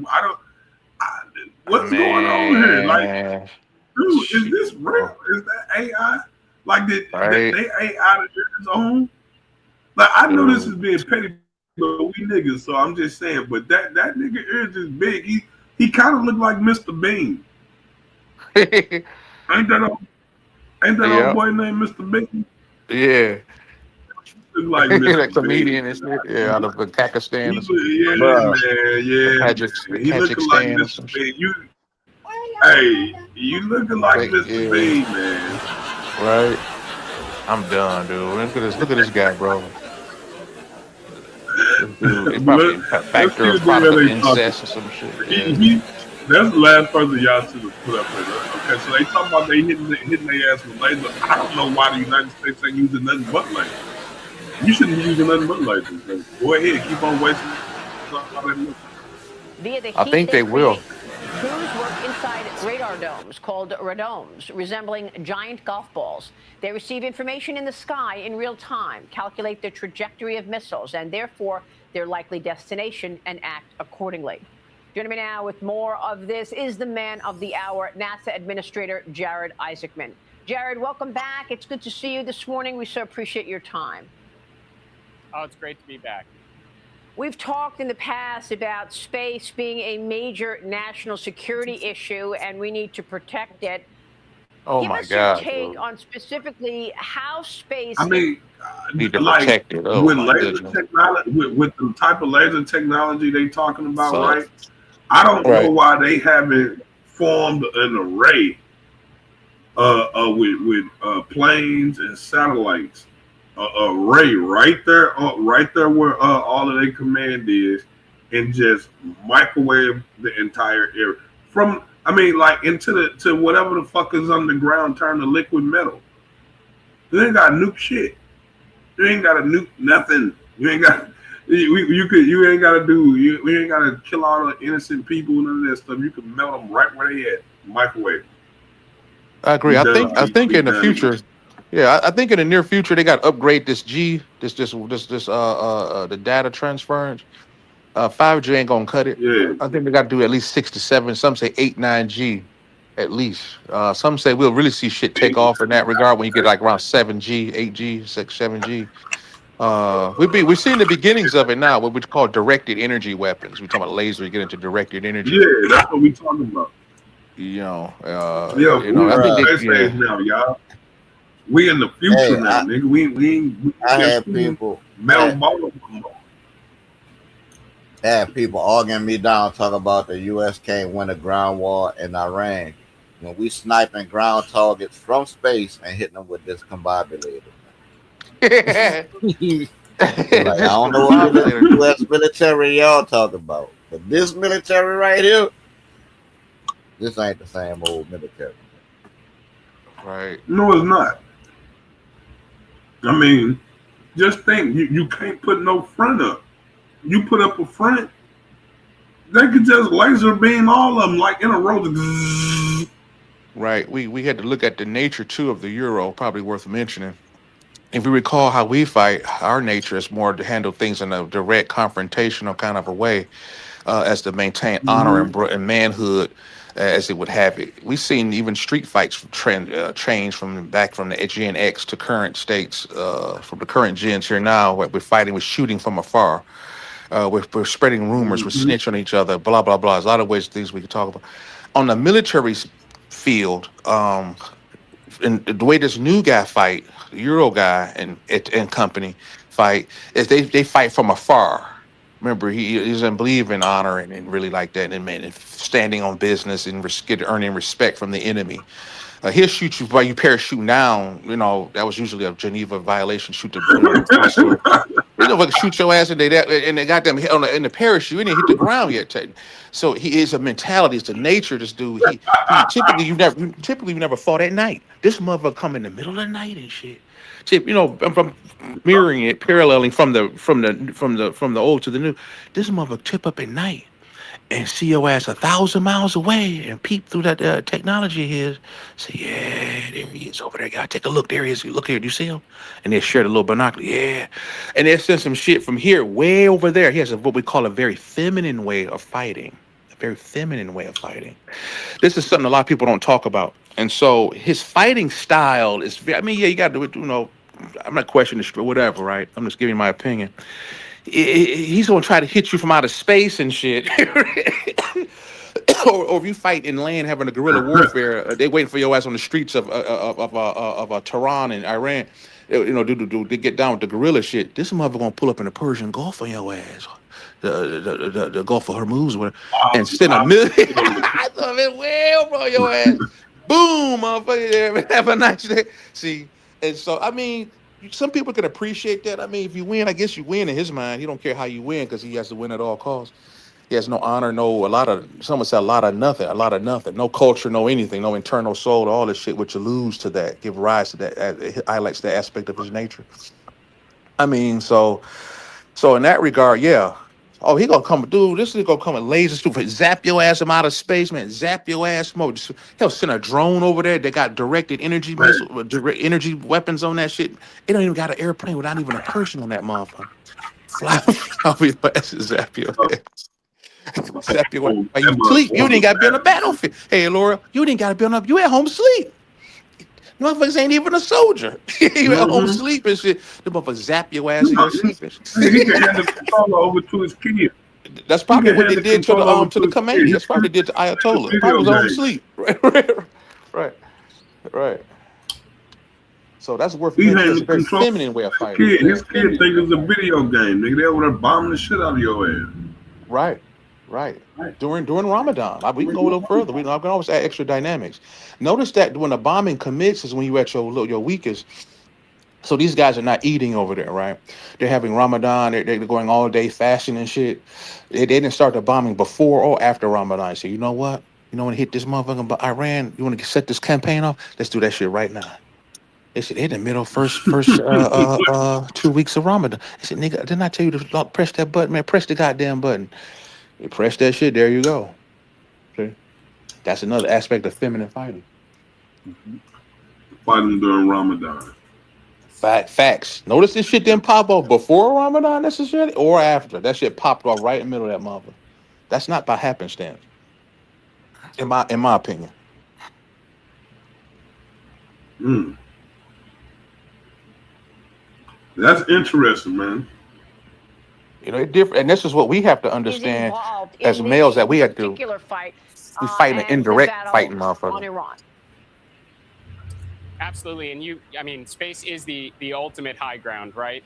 C: what's going on here? Like,
B: Man,
C: dude, is
B: shit,
C: this real?
B: bro.
C: Is that AI? Like, did
B: Right,
C: they AI to his own? Like, I know this is
B: dude.
C: being petty, but we niggas, so I'm just saying. But that nigga ears is big. He kind of look like Mr. Bean. Ain't that old
B: Yeah,
C: boy named Mr. Bean?
B: yeah.
C: Look like
B: That
C: Mr. Bean.
B: comedian and shit. Yeah, out of Pakistan or some shit.
C: Yeah,
D: bro.
C: man, yeah, man. He looking like
B: Kazakhstan or
C: Mr.
B: some shit.
C: Bean. You looking like Mr.
B: Yeah,
C: Bean, man.
B: right. I'm done, dude. Look at this guy, bro. This dude, he probably
C: Let's
B: a
C: see
B: factor
C: the
B: of product of
C: nigga they talking.
B: incest or some shit. Yeah.
C: That's the last person y'all should have put up there. Okay, so they talking about they hitting their ass with laser. I don't know why the United States ain't using nothing but lasers. You shouldn't be using nothing but lasers. Go ahead, keep on wasting.
F: via the
B: I
F: heat
B: think they will.
F: Crews work inside radar domes called radomes, resembling giant golf balls. They receive information in the sky in real time, calculate the trajectory of missiles, and therefore their likely destination, and act accordingly. Joining me now with more of this is the man of the hour, NASA Administrator Jared Isaacman. Jared, welcome back. It's good to see you this morning. We so appreciate your time.
G: Oh, it's great to be back.
F: We've talked in the past about space being a major national security issue, and we need to protect it.
B: Oh
F: Give
B: my
F: us your
B: God,
F: take
B: dude.
F: on specifically how space.
C: I mean,
B: Need to
C: like
B: protect it. Oh
C: with
B: my
C: laser
B: goodness.
C: technology, with the type of laser technology they talking about,
B: So,
C: right? I don't know
B: right.
C: why they haven't formed an array with planes and satellites. Array right there where all of their command is, and just microwave the entire area from. I mean, like to whatever the fuck is underground, turn to liquid metal. You ain't got to nuke shit. You ain't got to nuke nothing. You ain't got. You ain't got to do. You ain't got to kill all the innocent people. None of that stuff. You can melt them right where they at. Microwave.
B: I agree. I think in the
C: done.
B: future, yeah, I think in the near future they got to upgrade the data transference. 5G ain't gonna cut it.
C: Yeah.
B: I think they got to do at least 6 to 7. Some say 8, 9G, at least. Some say we'll really see shit take off in that regard when you get like around 7G, 8G, 6, 7G. We're seeing the beginnings of it now. What we call directed energy weapons. We talking about laser. You get into directed energy.
C: Yeah, that's what we talking about.
B: You know,
C: Yeah,
B: you know. I think
C: space age now, y'all. We in the future now, nigga. We
D: I had
C: seen
D: people
C: metal ball.
D: I had people arguing me down, talking about the U.S. can't win a ground war in Iran when we sniping ground targets from space and hitting them with discombobulator. Like, I don't know what the U.S. military y'all talk about, but this military right here, this ain't the same old military.
B: Right.
C: No, it's not. I mean, just think, you can't put no front up. You put up a front, They could just laser beam all of them like in a row.
B: Right. We had to look at the nature too of the euro. Probably worth mentioning. If we recall how we fight, our nature is more to handle things in a direct, confrontational kind of a way, as to maintain honor and, and manhood, as it would have it. We've seen even street fights change from back from the Gen X to current states, from the current gens here now, where we're fighting, we're shooting from afar. We're spreading rumors, we're snitching on each other, blah, blah, blah. There's a lot of ways, things we can talk about. On the military field, and the way this new guy fight, the Euro guy and company fight, is they fight from afar. Remember, he doesn't believe in honor and really like that, and man, and standing on business and earning respect from the enemy. He'll shoot you while you parachuting down. You know, that was usually a Geneva violation. Shoot the close to it. They don't fucking shoot your ass and they got them in the parachute. He didn't hit the ground yet. So he is a mentality. It's a nature. This dude. He typically you never fought at night. This mother come in the middle of the night and shit. See, you know, I'm mirroring it, paralleling from the old to the new. This mother tip up at night and see your ass 1,000 miles away and peep through that technology here. Say, yeah, there he is over there. Gotta take a look. There he is. Look here. Do you see him? And they share the little binocular. Yeah. And they send some shit from here way over there. He has what we call a very feminine way of fighting. A very feminine way of fighting. This is something a lot of people don't talk about. And so his fighting style is, I mean, yeah, you got to do it, you know, I'm not questioning this, whatever, right? I'm just giving my opinion. He's gonna try to hit you from outer space and shit. or if you fight in land having a guerrilla warfare, they waiting for your ass on the streets of Tehran and Iran. You know, to get down with the guerrilla shit. This mother gonna pull up in the Persian Gulf on your ass, the Gulf of Hormuz, and send a million. I thought it way over your ass. Boom, motherfucker. There, have a nice day. See, and so I mean. Some people can appreciate that. I mean, if you win, I guess you win in his mind. He don't care how you win because he has to win at all costs. He has no honor, someone said a lot of nothing. No culture, no anything, no internal soul, all this shit, which alludes to that, give rise to that, it highlights that aspect of his nature. I mean, so in that regard, yeah. Oh, he gonna come, dude. This is gonna come and laser through, zap your ass from outer space, man. Zap your ass, smoke. He'll send a drone over there. They got directed energy missile, direct energy weapons on that shit. It don't even got an airplane without even a person on that motherfucker. Fly off your ass and zap your ass. Zap your ass. While you sleep, you didn't got to be on the battlefield. Hey, Laura, you didn't got to be on you at home sleep. Motherfuckers ain't even a soldier. You at home sleep and shit. The motherfuckers zap your ass in your sleep.
C: He can hand the controller over to his kid.
B: That's probably what they did to the Khomeini. That's probably did to Ayatollah. Probably was on sleep. Right. So that's worth it. It's a very feminine way of fighting.
C: His kid think it's a video game. Nigga, they over there bombing the shit out of your ass.
B: Right. During Ramadan, we can go a little further. I can always add extra dynamics. Notice that when the bombing commits is when you at your weakest. So these guys are not eating over there, right? They're having Ramadan. They're going all day fasting and shit. They didn't start the bombing before or after Ramadan. So you know what? You know when hit this motherfucker Iran? You want to set this campaign off? Let's do that shit right now. They said in the middle first 2 weeks of Ramadan. They said, nigga, didn't I tell you to press that button, man? Press the goddamn button. You press that shit. There you go. See? That's another aspect of feminine fighting.
C: Fighting during Ramadan.
B: Facts. Notice this shit didn't pop off before Ramadan necessarily or after. That shit popped off right in the middle of that mother. That's not by happenstance. In my opinion.
C: That's interesting, man.
B: You know, it's different, and this is what we have to understand as males that we have to. We fight an indirect fighting, motherfucker.
G: Absolutely, and space is the ultimate high ground, right?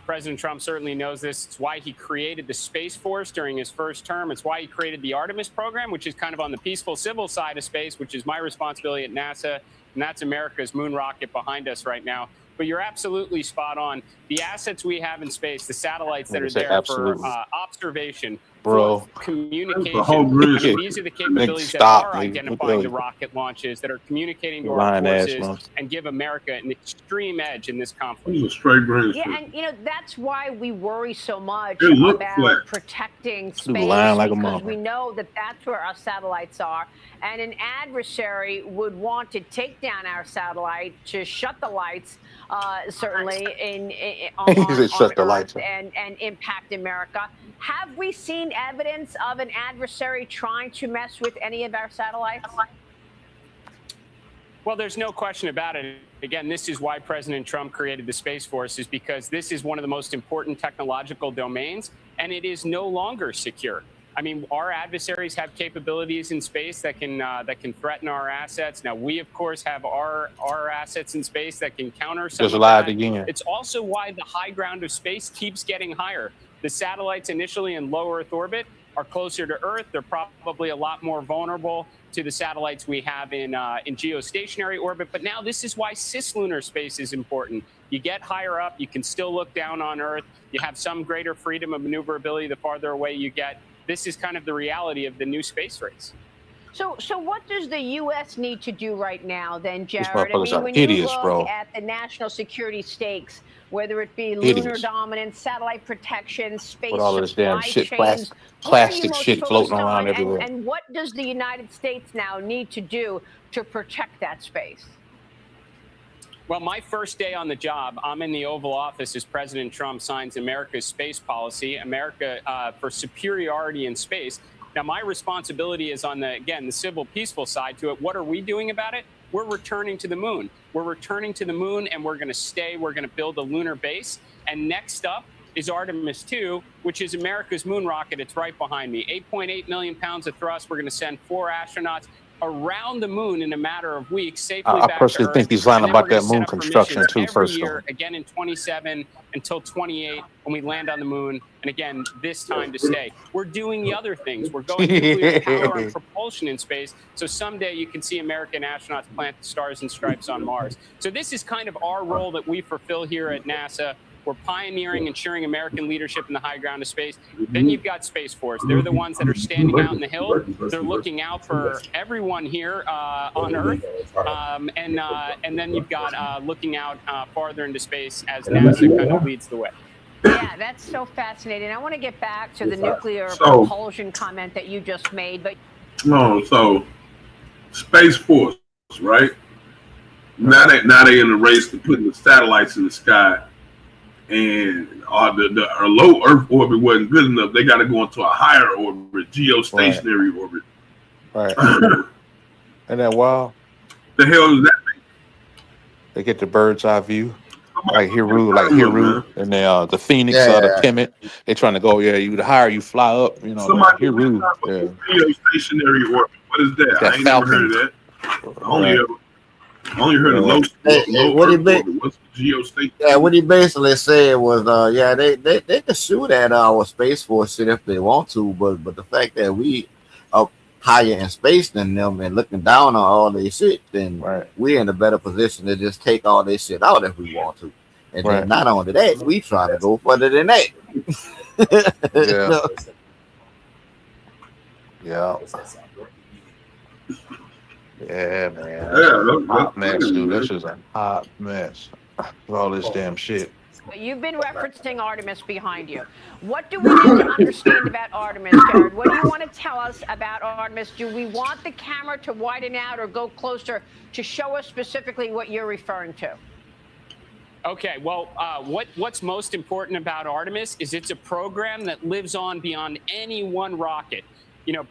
G: President Trump certainly knows this. It's why he created the Space Force during his first term. It's why he created the Artemis program, which is kind of on the peaceful civil side of space, which is my responsibility at NASA, and that's America's moon rocket behind us right now. But you're absolutely spot on. The assets we have in space, the satellites that are
B: Say
G: there
B: absolutely.
G: for observation,
B: Bro.
G: for communication.
C: The whole grid.
G: I mean, these are the capabilities that
B: stop,
G: are
B: nigga.
G: identifying the rocket launches, that are communicating to our
B: Lying ass
G: forces
B: monster.
G: and give America an extreme edge in this conflict.
C: He's a straight green.
F: Yeah, and that's why we worry so much
C: It look
F: about
C: flat.
F: protecting
B: Dude
F: space,
B: lying like a
F: because
B: motherfucker.
F: we know that that's where our satellites are, and an adversary would want to take down our satellite to shut the lights, certainly on
B: said shut the
F: Earth,
B: lights off.
F: and impact America. Have we seen evidence of an adversary trying to mess with any of our satellites?
G: Well, there's no question about it. Again, this is why President Trump created the Space Force, is because this is one of the most important technological domains, and it is no longer secure. I mean, our adversaries have capabilities in space that can threaten our assets. Now, we, of course, have our assets in space that can counter some
B: Just
G: of
B: lied
G: that.
B: again.
G: It's also why the high ground of space keeps getting higher. The satellites initially in low Earth orbit are closer to Earth. They're probably a lot more vulnerable to the satellites we have in geostationary orbit. But now this is why cislunar space is important. You get higher up, you can still look down on Earth. You have some greater freedom of maneuverability the farther away you get. This is kind of the reality of the new space race.
F: So what does the U.S. need to do right now, then,
B: These
F: Jared? I
B: motherfuckers
F: mean,
B: are
F: when
B: hideous,
F: you look
B: bro.
F: at the national security stakes, whether it be lunar
B: Hideous.
F: dominance, satellite protection, space
B: With all of this
F: supply
B: damn shit,
F: chains, what are you
B: plastic
F: most
B: shit
F: focused
B: floating around
F: on,
B: everywhere.
F: and what does the United States now need to do to protect that space?
G: Well, my first day on the job, I'm in the Oval Office as President Trump signs America's space policy, America for superiority in space. Now, my responsibility is on the civil, peaceful side to it. What are we doing about it? We're returning to the moon. We're returning to the moon, and we're going to stay. We're going to build a lunar base. And next up is Artemis 2, which is America's moon rocket. It's right behind me. 8.8 million pounds of thrust. We're going to send 4 astronauts around the moon in a matter of weeks, safely back to Earth.
B: I personally think he's lying
G: And then
B: about
G: we're gonna
B: that
G: set
B: moon
G: up for
B: construction
G: missions
B: too,
G: every
B: personally.
G: year, again in 27 until 28, when we land on the moon, and again this time to stay. We're doing the other things. We're going nuclear power and propulsion in space, so someday you can see American astronauts plant the stars and stripes on Mars. So this is kind of our role that we fulfill here at NASA. We're pioneering, ensuring American leadership in the high ground of space. Then you've got Space Force. They're the ones that are standing out in the hill. They're looking out for everyone here on Earth. And then you've got looking out farther into space as NASA kind of leads the way.
F: Yeah, that's so fascinating. I want to get back to the nuclear propulsion comment that you just made, but
C: so Space Force, right? Now they in the race to putting the satellites in the sky, and our low Earth orbit wasn't good enough. They got to go into a higher orbit, geostationary orbit.
B: Right. And then wow,
C: The hell is that?
B: they get the bird's eye view. Like Hiru, and the Phoenix, the Kemet. They trying to go, the higher you fly up,
C: Somebody
B: Hiru.
C: geostationary orbit. What is that? I ain't never heard of that. I only heard of low orbit. What's geostationary?
D: Yeah, what he basically said was, they can shoot at our Space Force shit if they want to, but the fact that we are higher in space than them and looking down on all their shit, then we're in a better position to just take all this shit out if we want to. And then not only that, we try to go further than that.
B: Yeah, man. Hot mess, dude. This is a hot mess. With all this damn shit.
F: you've been referencing Artemis behind you. What do we need to understand about Artemis, Jared? What do you want to tell us about Artemis? Do we want the camera to widen out or go closer to show us specifically what you're referring to?
G: Okay, well, what's most important about Artemis is it's a program that lives on beyond any one rocket.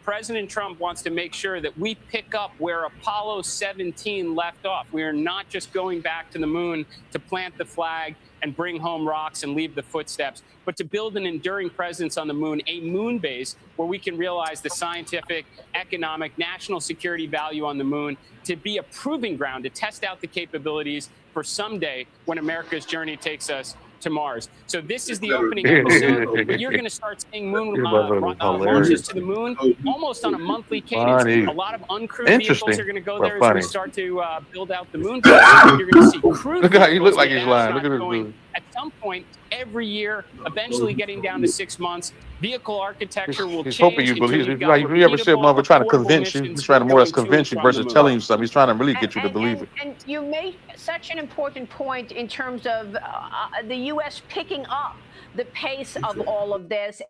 G: President Trump wants to make sure that we pick up where Apollo 17 left off. We are not just going back to the moon to plant the flag and bring home rocks and leave the footsteps, but to build an enduring presence on the moon, a moon base where we can realize the scientific, economic, national security value on the moon, to be a proving ground, to test out the capabilities for someday when America's journey takes us to Mars. So this is the opening episode where you're going to start seeing launches to the moon almost on a monthly cadence.
B: Funny.
G: A lot of uncrewed vehicles are going to go there as we start to build out the moon base. You're going to see crewed
B: Look how he
G: vehicles
B: look like
G: with
B: he's lying. Look at
G: astronauts
B: this
G: going
B: dude.
G: at some point every year, eventually getting down to 6 months. Vehicle architecture will
B: He's
G: change.
B: hoping you
G: until
B: believe.
G: you've
B: He's
G: got
B: like, you ever see a
G: repeatable,
B: mother trying to
G: affordable
B: convince you?
G: missions
B: He's trying to more or less
G: going to
B: convince
G: and
B: you
G: from the
B: versus
G: moon.
B: telling you something. He's trying to really get you to believe it.
F: And you made such an important point in terms of the U.S. picking up the pace of all of this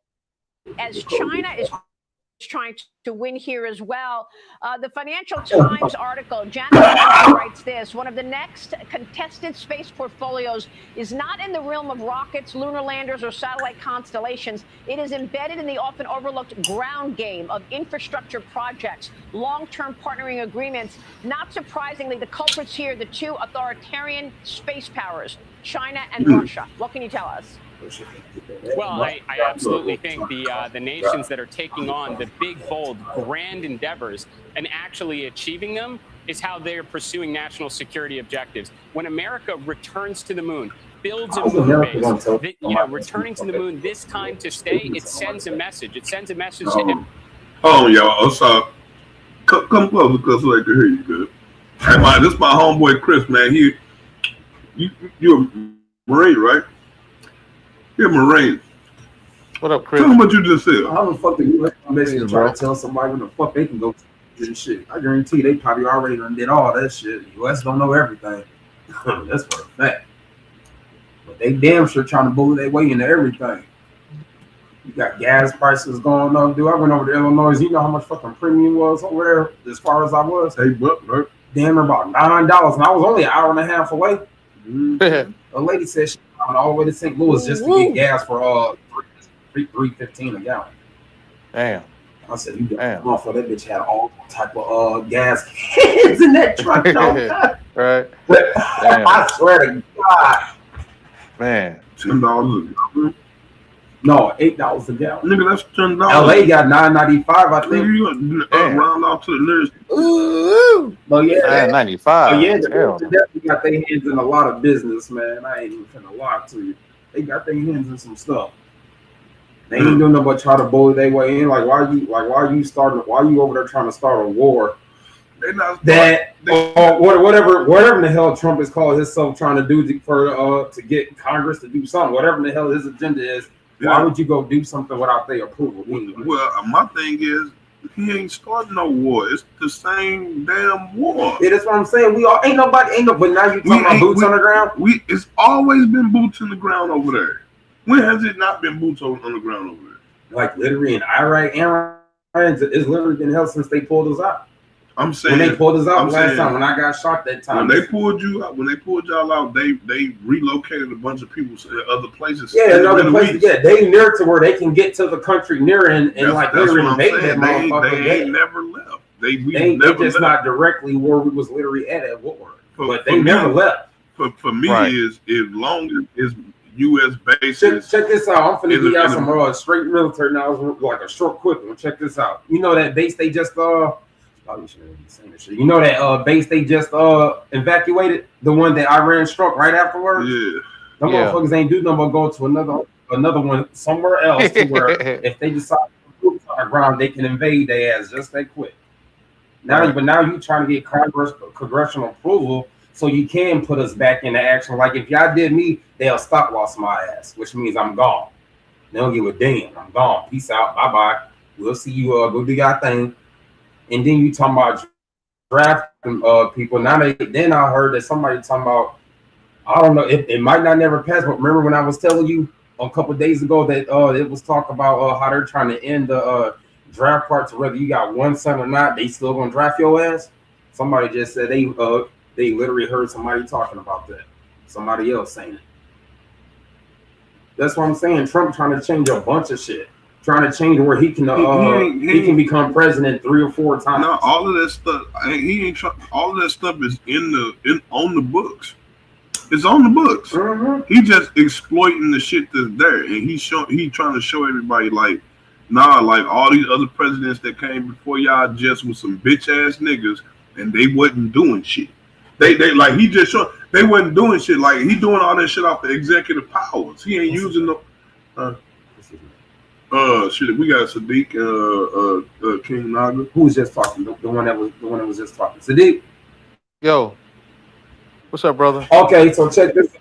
F: as China is trying to win here as well. The Financial Times article, Janet writes this: one of the next contested space portfolios is not in the realm of rockets, lunar landers, or satellite constellations. It is embedded in the often overlooked ground game of infrastructure projects, long-term partnering agreements. Not surprisingly, the culprits here, the two authoritarian space powers, China and Russia. What can you tell us?
G: Well, I absolutely think the nations that are taking on the big, bold, grand endeavors and actually achieving them is how they're pursuing national security objectives. When America returns to the moon, builds a moon base, returning to the moon this time to stay, it sends a message. It sends a message to him.
C: Oh, y'all. So, come closer because so they can hear you good. Hey, this is my homeboy Chris, man. You're a Marine, right? You're a Marine.
B: What up, Chris?
C: Tell them what you just said.
H: How the fuck do you basically try to tell somebody when the fuck they can go to this shit? I guarantee they probably already done did all that shit. The US don't know everything. That's for a fact. But they damn sure trying to bully their way into everything. You got gas prices going up, dude. I went over to Illinois. You know how much fucking premium was over there as far as I was?
C: Hey, what, right?
H: Damn, about $9. And I was only an hour and a half away. A lady said she went all the way to St. Louis just to get gas for $3.15 a gallon.
B: Damn.
H: I said, you got motherfucker, that bitch had all type of gas cans in that truck.
B: Right.
H: I swear to God.
B: Man.
C: $10 a gallon.
H: No, $8 a gallon.
C: Nigga, that's $10.
H: LA got $9.95, I think.
C: You round off to the nearest.
H: Ooh. But yeah,
B: $9.95.
H: Oh yeah, they definitely got their hands in a lot of business, man. I ain't even finna lie to you. They got their hands in some stuff. They ain't doing nothing but try to bully their way in. Like, why are you over there trying to start a war? Whatever the hell Trump is calling himself trying to do to get Congress to do something. Whatever the hell his agenda is. Why would you go do something without their approval?
C: Well, my thing is, he ain't starting no war. It's the same damn war.
H: Yeah, that's what I'm saying. But now you talking about boots on the ground?
C: It's always been boots on the ground over there. When has it not been boots on the ground over there?
H: Like literally in Iraq, it's literally been held since they pulled us out.
C: I'm saying
H: when they pulled us out last time when I got shot that time.
C: When they pulled y'all out, they relocated a bunch of people to other places.
H: Yeah, another places. Yeah, they near to where they can get to the country near and like literally invade that motherfucker.
C: They ain't never left. They
H: just not directly where we was literally at war. But they never left.
C: For me, is as long as U.S. bases.
H: Check this out. I'm finna give y'all some straight military now. Like a short quick one. Check this out. You know that base they just probably shouldn't be saying this shit. You know that base they just evacuated, the one that Iran struck right afterwards.
C: Yeah,
H: them motherfuckers ain't do nothing but go to another one somewhere else to where if they decide to put on the ground, they can invade their ass just that quick. But now you trying to get congressional approval so you can put us back into action. Like if y'all did me, they'll stop loss my ass, which means I'm gone. They don't give a damn. I'm gone. Peace out. Bye bye. We'll see you. Go do your thing. And then you talking about drafting people. Then I heard that somebody talking about, I don't know, it might not never pass, but remember when I was telling you a couple of days ago that it was talk about how they're trying to end the draft parts, whether you got one son or not, they still gonna draft your ass. Somebody just said they literally heard somebody talking about that. Somebody else saying it. That's what I'm saying. Trump trying to change a bunch of shit. Trying to change where he can he can become president 3 or 4 times.
C: No, all of that stuff. He ain't. All of that stuff is on the books. It's on the books.
H: Mm-hmm.
C: He just exploiting the shit that's there, and he trying to show everybody like all these other presidents that came before y'all just with some bitch ass niggas, and they wasn't doing shit. They like he just showed they wasn't doing shit like he doing all that shit off the executive powers. He ain't using no. Shit. We got Sadiq, King Naga.
H: Who was just talking? The one that was just talking. Sadiq.
B: Yo, what's up, brother?
H: Okay, so check this.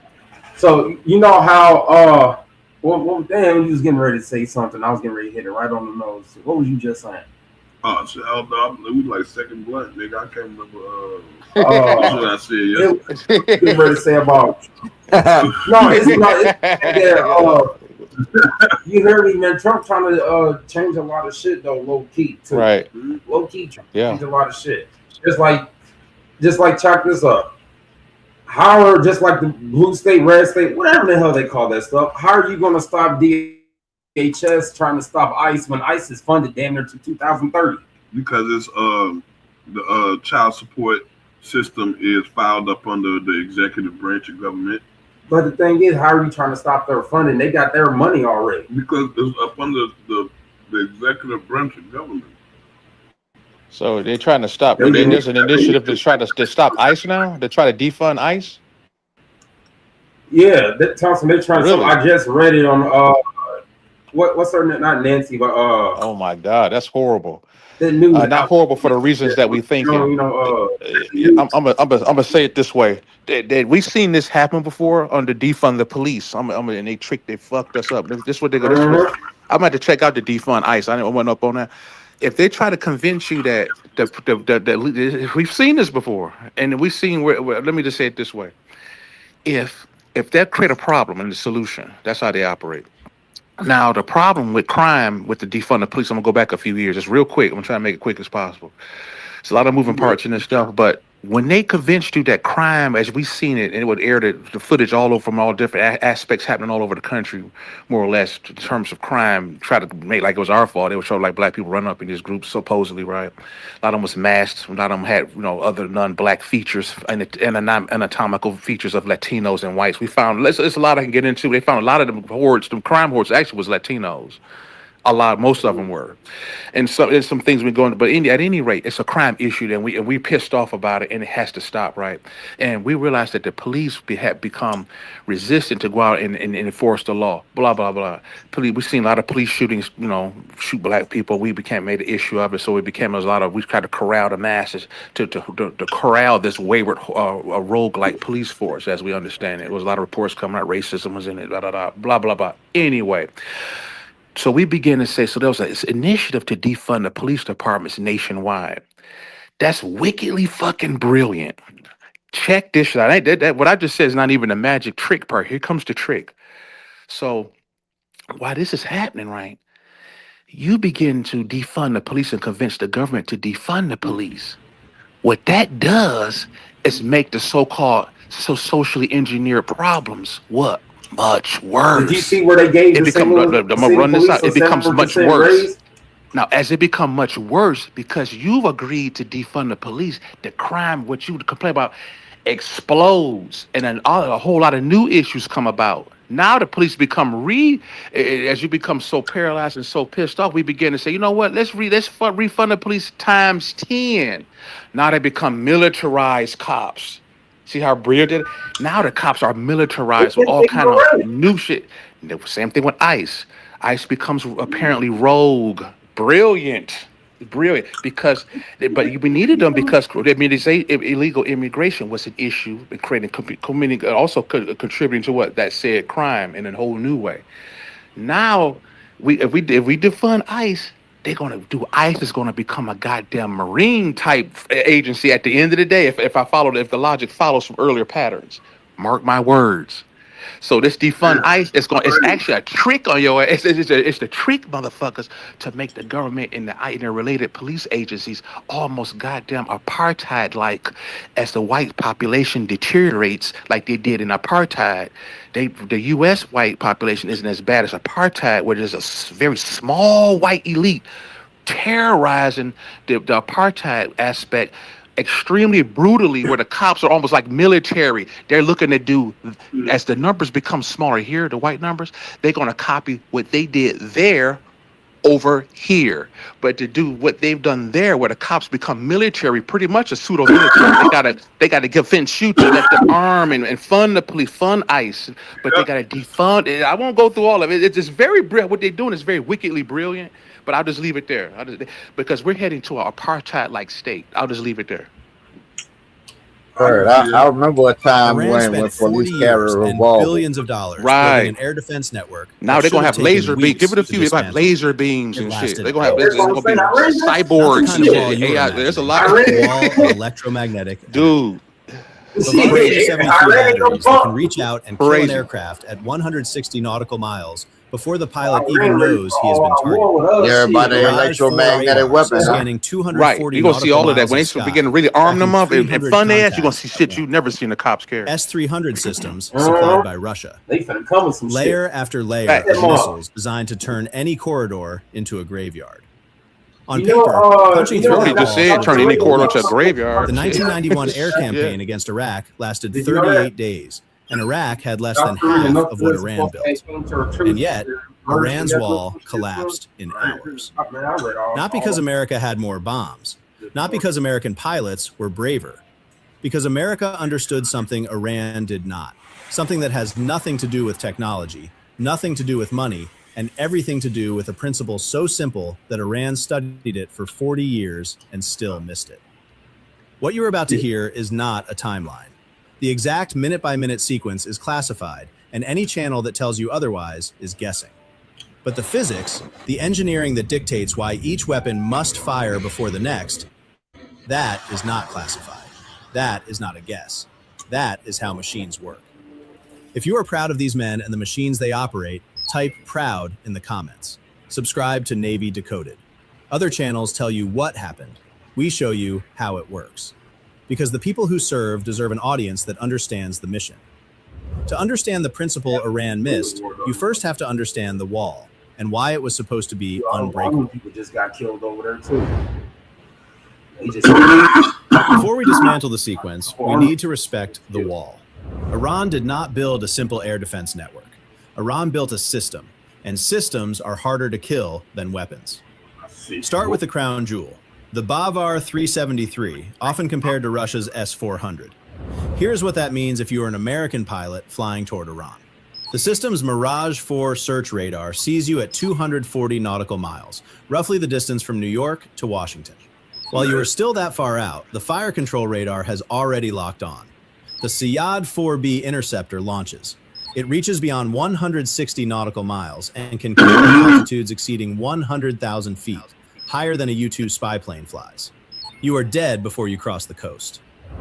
H: So you know how well damn, you was getting ready to say something. I was getting ready to hit it right on the nose. What was you just saying?
C: Oh shit, we like second blunt, nigga. I can't remember what I said yesterday.
H: Getting ready to say about no, it's not. You heard me, man. Trump trying to change a lot of shit though, low key too.
B: Right.
H: Low key change a lot of shit. Just like check this up. How are just like the blue state, red state, whatever the hell they call that stuff? How are you going to stop DHS trying to stop ICE when ICE is funded damn near to 2030?
C: Because it's the child support system is filed up under the executive branch of government.
H: But the thing is, how are you trying to stop their funding? They got their money already.
C: Because it's up under the executive branch of government.
B: So they're trying to stop. There's an initiative to try to stop ICE now. They try to defund ICE.
H: Yeah, Thompson. They're trying.
B: Really?
H: So I just read it on what's her name? Not Nancy, but
B: Oh my God, that's horrible.
H: The news.
B: Not horrible for the reasons that we think. I'm gonna say it this way. We've seen this happen before under defund the police. And they fucked us up. This is what they go. I'm about to check out the defund ICE. I went up on that. If they try to convince you that we've seen this before, and we've seen where let me just say it this way: if that create a problem and the solution, that's how they operate. Now the problem with crime with the defund the police, I'm gonna go back a few years, just real quick. I'm gonna try to make it quick as possible. It's a lot of moving parts in this stuff, but when they convinced you that crime, as we've seen it, and it would air the footage all over from all different aspects happening all over the country, more or less, in terms of crime, try to make like it was our fault. They would show like black people run up in these groups, supposedly, right? A lot of them was masked. A lot of them had, other non-black features and anatomical features of Latinos and whites. We found, there's a lot I can get into. They found a lot of them crime hordes actually was Latinos. Most of them were, and there's some things we're going. But at any rate, it's a crime issue, and we're pissed off about it, and it has to stop, right? And we realized that the police have become resistant to go out and enforce the law. Blah blah blah. We've seen a lot of police shootings, shoot black people. We made an issue of it, so it became we tried to corral the masses to corral this wayward, rogue-like police force, as we understand it. There was a lot of reports coming out, racism was in it, blah blah blah. Anyway. So we begin to say, so there was an initiative to defund the police departments nationwide. That's wickedly fucking brilliant. Check this out. What I just said is not even the magic trick part. Here comes the trick. So while this is happening, right, you begin to defund the police and convince the government to defund the police. What that does is make the so-called socially engineered problems much worse.
H: Did you see where they gave I'm gonna
B: run this out. It becomes much worse. Raise? Now, as it becomes much worse, because you've agreed to defund the police, the crime, what you complain about, explodes, and then a whole lot of new issues come about. Now the police become as you become so paralyzed and so pissed off, we begin to say, you know what? Let's refund the police times 10. Now they become militarized cops. See how brilliant it is? Now the cops are militarized with all kind of new shit. Same thing with ICE. ICE becomes apparently rogue. Brilliant. Because, but we needed them because illegal immigration was an issue, also contributing to what that said crime in a whole new way. Now, if we defund ICE, ICE is going to become a goddamn Marine type agency at the end of the day. If the logic follows from earlier patterns, mark my words. So this defund ICE, it's actually a trick on your ass. It's the trick, motherfuckers, to make the government and the related police agencies almost goddamn apartheid-like. As the white population deteriorates like they did in apartheid, the U.S. white population isn't as bad as apartheid, where there's a very small white elite terrorizing the apartheid aspect extremely brutally, where the cops are almost like military. They're looking to do, as the numbers become smaller here, the white numbers, they're going to copy what they did there over here. But to do what they've done there, where the cops become military, pretty much a pseudo military. They gotta give shoot to let them arm and fund the police, fund ICE, but they gotta defund it. I won't go through all of it. It's just very brilliant. What they're doing is very wickedly brilliant. But I'll just leave it there. Because we're heading to an apartheid-like state. I'll just leave it there.
D: I remember a time
I: Iran
D: when
I: spent 40
D: police carried
I: years
D: a
I: and
D: revolver.
I: billions of dollars
B: Right.
I: building an air defense network.
B: Now
I: that
B: they're gonna
I: should
B: have laser
I: taken
B: beams. Give it a
I: weeks to
B: few. They're gonna have
I: dismantle.
B: laser beams
I: It
B: and shit.
I: lasted
B: They're gonna have.
I: hours.
B: They're gonna be
I: Not the
B: cyborgs
I: kind
B: and
I: of wall
B: shit.
I: you were
B: AI. There's a
I: imagining.
B: lot.
I: A wall of electromagnetic
B: Dude.
I: Bavarian 373 batteries that can reach out and kill an
B: Crazy.
I: aircraft at 160 nautical miles before the pilot even knows he has been targeted.
D: Yeah, by the
I: Mirage 4
D: electromagnetic
I: radars
D: weapons.
I: scanning
B: Right.
I: 240
B: You're gonna see
I: nautical
B: all of that.
I: miles
B: When
I: of
B: they
I: sky,
B: begin to really arm them up and
I: 300
B: fund their ass, you're gonna
I: contacts.
B: see shit you've never seen the cops carry.
I: S-300 systems supplied by Russia.
H: They finna come with some
I: Layer after layer
B: Right.
I: of missiles designed to turn any corridor into a graveyard. On
H: You
I: paper,
H: know,
I: punching
H: you know
I: through
H: what
I: that
B: They just
I: wall
B: said
I: should
B: turn
I: be
B: any
I: no
B: corridor to a
I: problem.
B: graveyard.
I: The 1991 air
B: Yeah.
I: campaign against Iraq lasted
H: Did you know that?
I: 38 days, and Iraq had less than half of what Iran built. And yet, Iran's wall collapsed in hours. Not because America had more bombs, not because American pilots were braver, because America understood something Iran did not, something that has nothing to do with technology, nothing to do with money, and everything to do with a principle so simple that Iran studied it for 40 years and still missed it. What you're about to hear is not a timeline. The exact minute-by-minute sequence is classified, and any channel that tells you otherwise is guessing. But the physics, the engineering that dictates why each weapon must fire before the next, that is not classified. That is not a guess. That is how machines work. If you are proud of these men and the machines they operate, type proud in the comments. Subscribe to Navy Decoded. Other channels tell you what happened. We show you how it works. Because the people who serve deserve an audience that understands the mission. To understand the principle Iran missed, you first have to understand the wall and why it was supposed to be unbreakable.
H: People just got killed over there too. They just
I: Before we dismantle the sequence, we need to respect the wall. Iran did not build a simple air defense network. Iran built a system, and systems are harder to kill than weapons. Start with the crown jewel, the Bavar 373, often compared to Russia's S-400. Here's what that means if you are an American pilot flying toward Iran. The system's Mirage 4 search radar sees you at 240 nautical miles, roughly the distance from New York to Washington. While you are still that far out, the fire control radar has already locked on. The Syad 4B interceptor launches. It reaches beyond 160 nautical miles and can cover altitudes exceeding 100,000 feet, higher than a U-2 spy plane flies. You are dead before you cross the coast.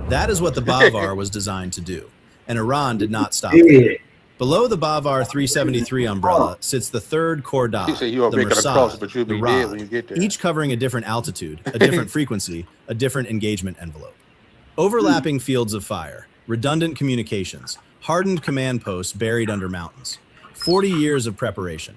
I: That is what the Bavar was designed to do, and Iran did not stop there. Below the Bavar 373 umbrella sits the third Cordon,
B: He said you'll
I: the
B: make it across,
I: Mersad,
B: but you'll
I: the
B: be dead
I: Rod,
B: when you get there.
I: each covering a different altitude, a different frequency, a different engagement envelope. Overlapping fields of fire, redundant communications, hardened command posts buried under mountains. 40 years of preparation.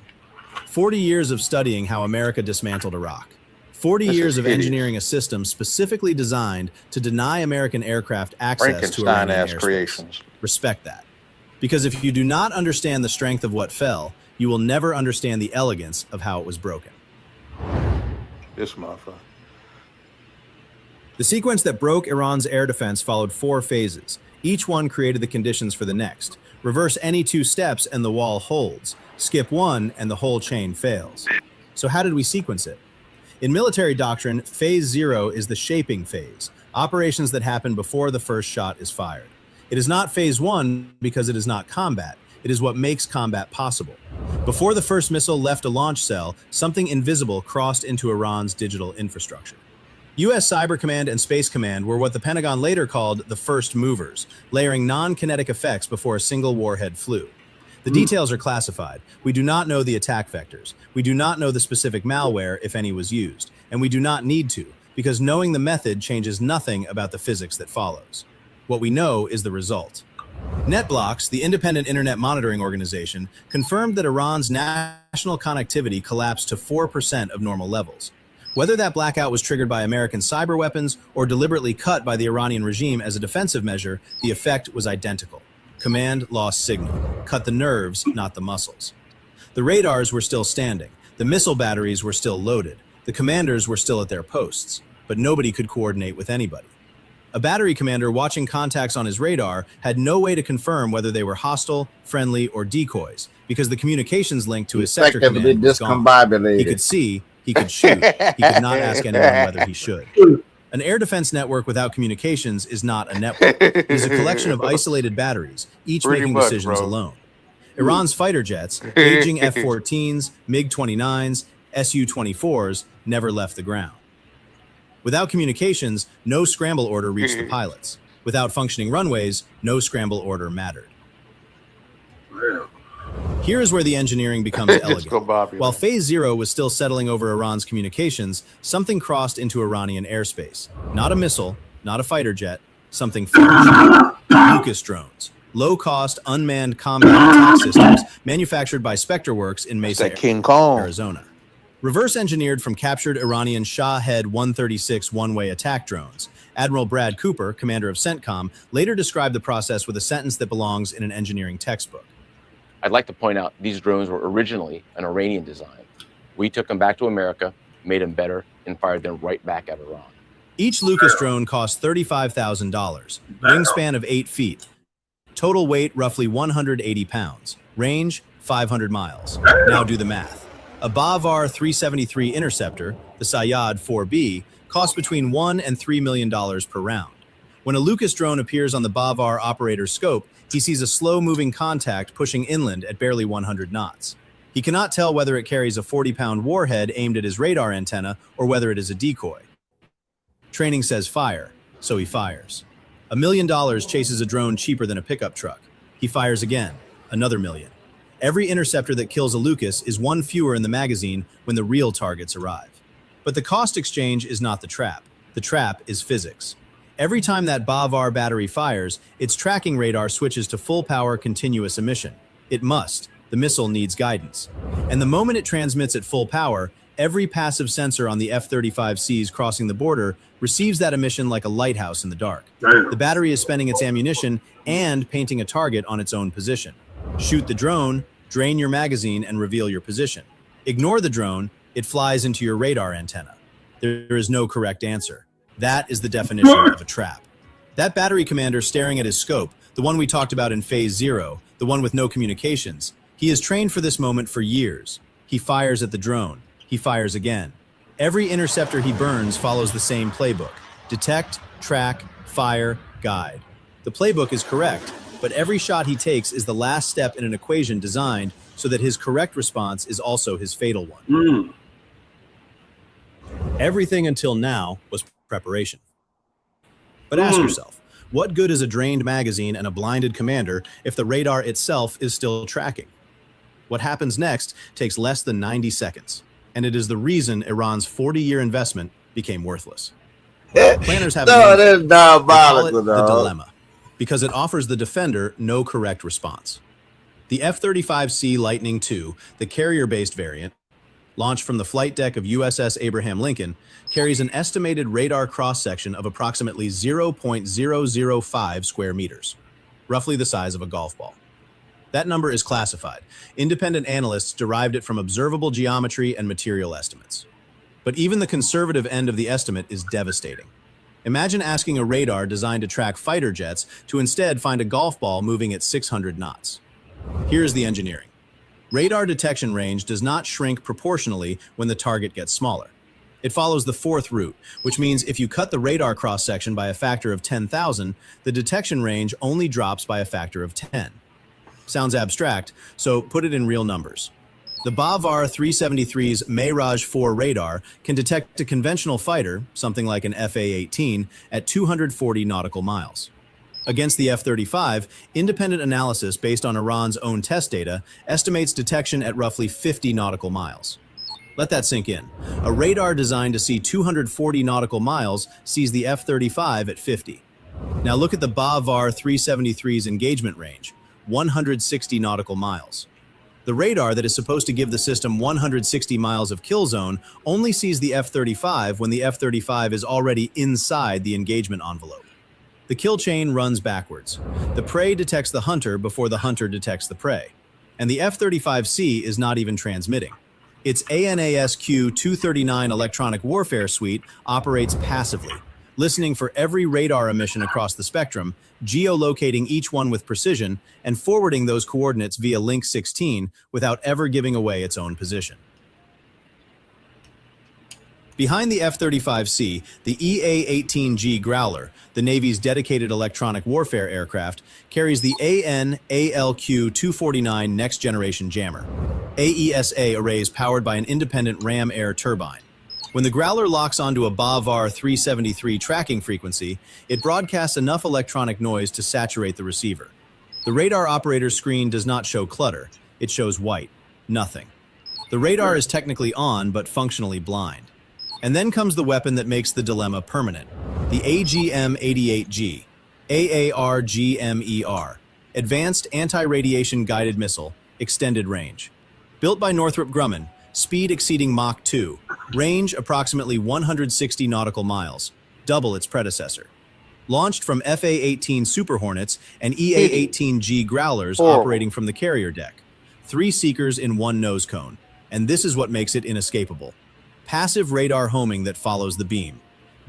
I: 40 years of studying how America dismantled Iraq. 40 years of engineering a system specifically designed to deny American aircraft access to Iranian
B: Frankenstein-ass
I: airspace.
B: creations.
I: Respect that. Because if you do not understand the strength of what fell, you will never understand the elegance of how it was broken.
B: This motherfucker.
I: The sequence that broke Iran's air defense followed 4 phases. Each one created the conditions for the next. Reverse any 2 steps and the wall holds. Skip 1 and the whole chain fails. So how did we sequence it? In military doctrine, phase 0 is the shaping phase, operations that happen before the first shot is fired. It is not phase 1 because it is not combat. It is what makes combat possible. Before the first missile left a launch cell, something invisible crossed into Iran's digital infrastructure. U.S. Cyber Command and Space Command were what the Pentagon later called the first movers, layering non-kinetic effects before a single warhead flew. The details are classified. We do not know the attack vectors. We do not know the specific malware, if any was used. And we do not need to, because knowing the method changes nothing about the physics that follows. What we know is the result. NetBlocks, the independent internet monitoring organization, confirmed that Iran's national connectivity collapsed to 4% of normal levels. Whether that blackout was triggered by American cyber weapons or deliberately cut by the Iranian regime as a defensive measure, the effect was identical. Command lost signal. Cut the nerves, not the muscles. The radars were still standing. The missile batteries were still loaded. The commanders were still at their posts, but nobody could coordinate with anybody. A battery commander watching contacts on his radar had no way to confirm whether they were hostile, friendly, or decoys, because the communications link to his sector command was gone. He could see, he could shoot, he could not ask anyone whether he should. An air defense network without communications is not a network. It is a collection of isolated batteries, each making decisions alone. Iran's fighter jets, aging F-14s, MiG-29s, Su-24s, never left the ground. Without communications, no scramble order reached the pilots. Without functioning runways, no scramble order mattered. Here is where the engineering becomes elegant. While Phase 0 was still settling over Iran's communications, something crossed into Iranian airspace. Not a missile, not a fighter jet, something far. Lucas drones. Low-cost, unmanned combat attack systems manufactured by SpectreWorks in Mesa, Arizona. Reverse engineered from captured Iranian Shahed 136 one-way attack drones. Admiral Brad Cooper, commander of CENTCOM, later described the process with a sentence that belongs in an engineering textbook.
J: I'd like to point out these drones were originally an Iranian design. We took them back to America, made them better, and fired them right back at Iran.
I: Each Lucas drone cost $35,000, wingspan of 8 feet, total weight roughly 180 pounds, range 500 miles. Now do the math. A Bavar 373 interceptor, the Sayyad 4B, costs between $1 and $3 million per round. When a Lucas drone appears on the Bavar operator's scope, he sees a slow-moving contact pushing inland at barely 100 knots. He cannot tell whether it carries a 40-pound warhead aimed at his radar antenna or whether it is a decoy. Training says fire, so he fires. $1 million chases a drone cheaper than a pickup truck. He fires again, another $1 million. Every interceptor that kills a Lucas is one fewer in the magazine when the real targets arrive. But the cost exchange is not the trap. The trap is physics. Every time that Bavar battery fires, its tracking radar switches to full-power continuous emission. It must. The missile needs guidance. And the moment it transmits at full power, every passive sensor on the F-35Cs crossing the border receives that emission like a lighthouse in the dark. The battery is spending its ammunition and painting a target on its own position. Shoot the drone, drain your magazine, and reveal your position. Ignore the drone, it flies into your radar antenna. There is no correct answer. That is the definition of a trap. That battery commander staring at his scope, the one we talked about in Phase 0, the one with no communications, he has trained for this moment for years. He fires at the drone. He fires again. Every interceptor he burns follows the same playbook. Detect, track, fire, guide. The playbook is correct, but every shot he takes is the last step in an equation designed so that his correct response is also his fatal one. Everything until now was preparation. But ask yourself, what good is a drained magazine and a blinded commander if the radar itself is still tracking? What happens next takes less than 90 seconds, and it is the reason Iran's 40-year investment became worthless. Planners have a the dilemma, because it offers the defender no correct response. The F-35C Lightning II, the carrier-based variant, launched from the flight deck of USS Abraham Lincoln, carries an estimated radar cross-section of approximately 0.005 square meters, roughly the size of a golf ball. That number is classified. Independent analysts derived it from observable geometry and material estimates. But even the conservative end of the estimate is devastating. Imagine asking a radar designed to track fighter jets to instead find a golf ball moving at 600 knots. Here's the engineering. Radar detection range does not shrink proportionally when the target gets smaller. It follows the fourth route, which means if you cut the radar cross-section by a factor of 10,000, the detection range only drops by a factor of 10. Sounds abstract, so put it in real numbers. The Bavar 373's Meiraj 4 radar can detect a conventional fighter, something like an FA-18, at 240 nautical miles. Against the F-35, independent analysis based on Iran's own test data estimates detection at roughly 50 nautical miles. Let that sink in. A radar designed to see 240 nautical miles sees the F-35 at 50. Now look at the Bavar 373's engagement range, 160 nautical miles. The radar that is supposed to give the system 160 miles of kill zone only sees the F-35 when the F-35 is already inside the engagement envelope. The kill chain runs backwards. The prey detects the hunter before the hunter detects the prey. And the F-35C is not even transmitting. Its ANASQ-239 electronic warfare suite operates passively, listening for every radar emission across the spectrum, geolocating each one with precision, and forwarding those coordinates via Link 16 without ever giving away its own position. Behind the F-35C, the EA-18G Growler, the Navy's dedicated electronic warfare aircraft, carries the AN/ALQ-249 next-generation jammer, AESA arrays powered by an independent ram air turbine. When the Growler locks onto a BAVAR 373 tracking frequency, it broadcasts enough electronic noise to saturate the receiver. The radar operator's screen does not show clutter, it shows white, nothing. The radar is technically on, but functionally blind. And then comes the weapon that makes the dilemma permanent, the AGM-88G, AARGMER, Advanced Anti-Radiation Guided Missile, Extended Range. Built by Northrop Grumman, speed exceeding Mach 2, range approximately 160 nautical miles, double its predecessor. Launched from FA-18 Super Hornets and EA-18G Growlers operating from the carrier deck. 3 seekers in 1 nose cone, and this is what makes it inescapable. Passive radar homing that follows the beam,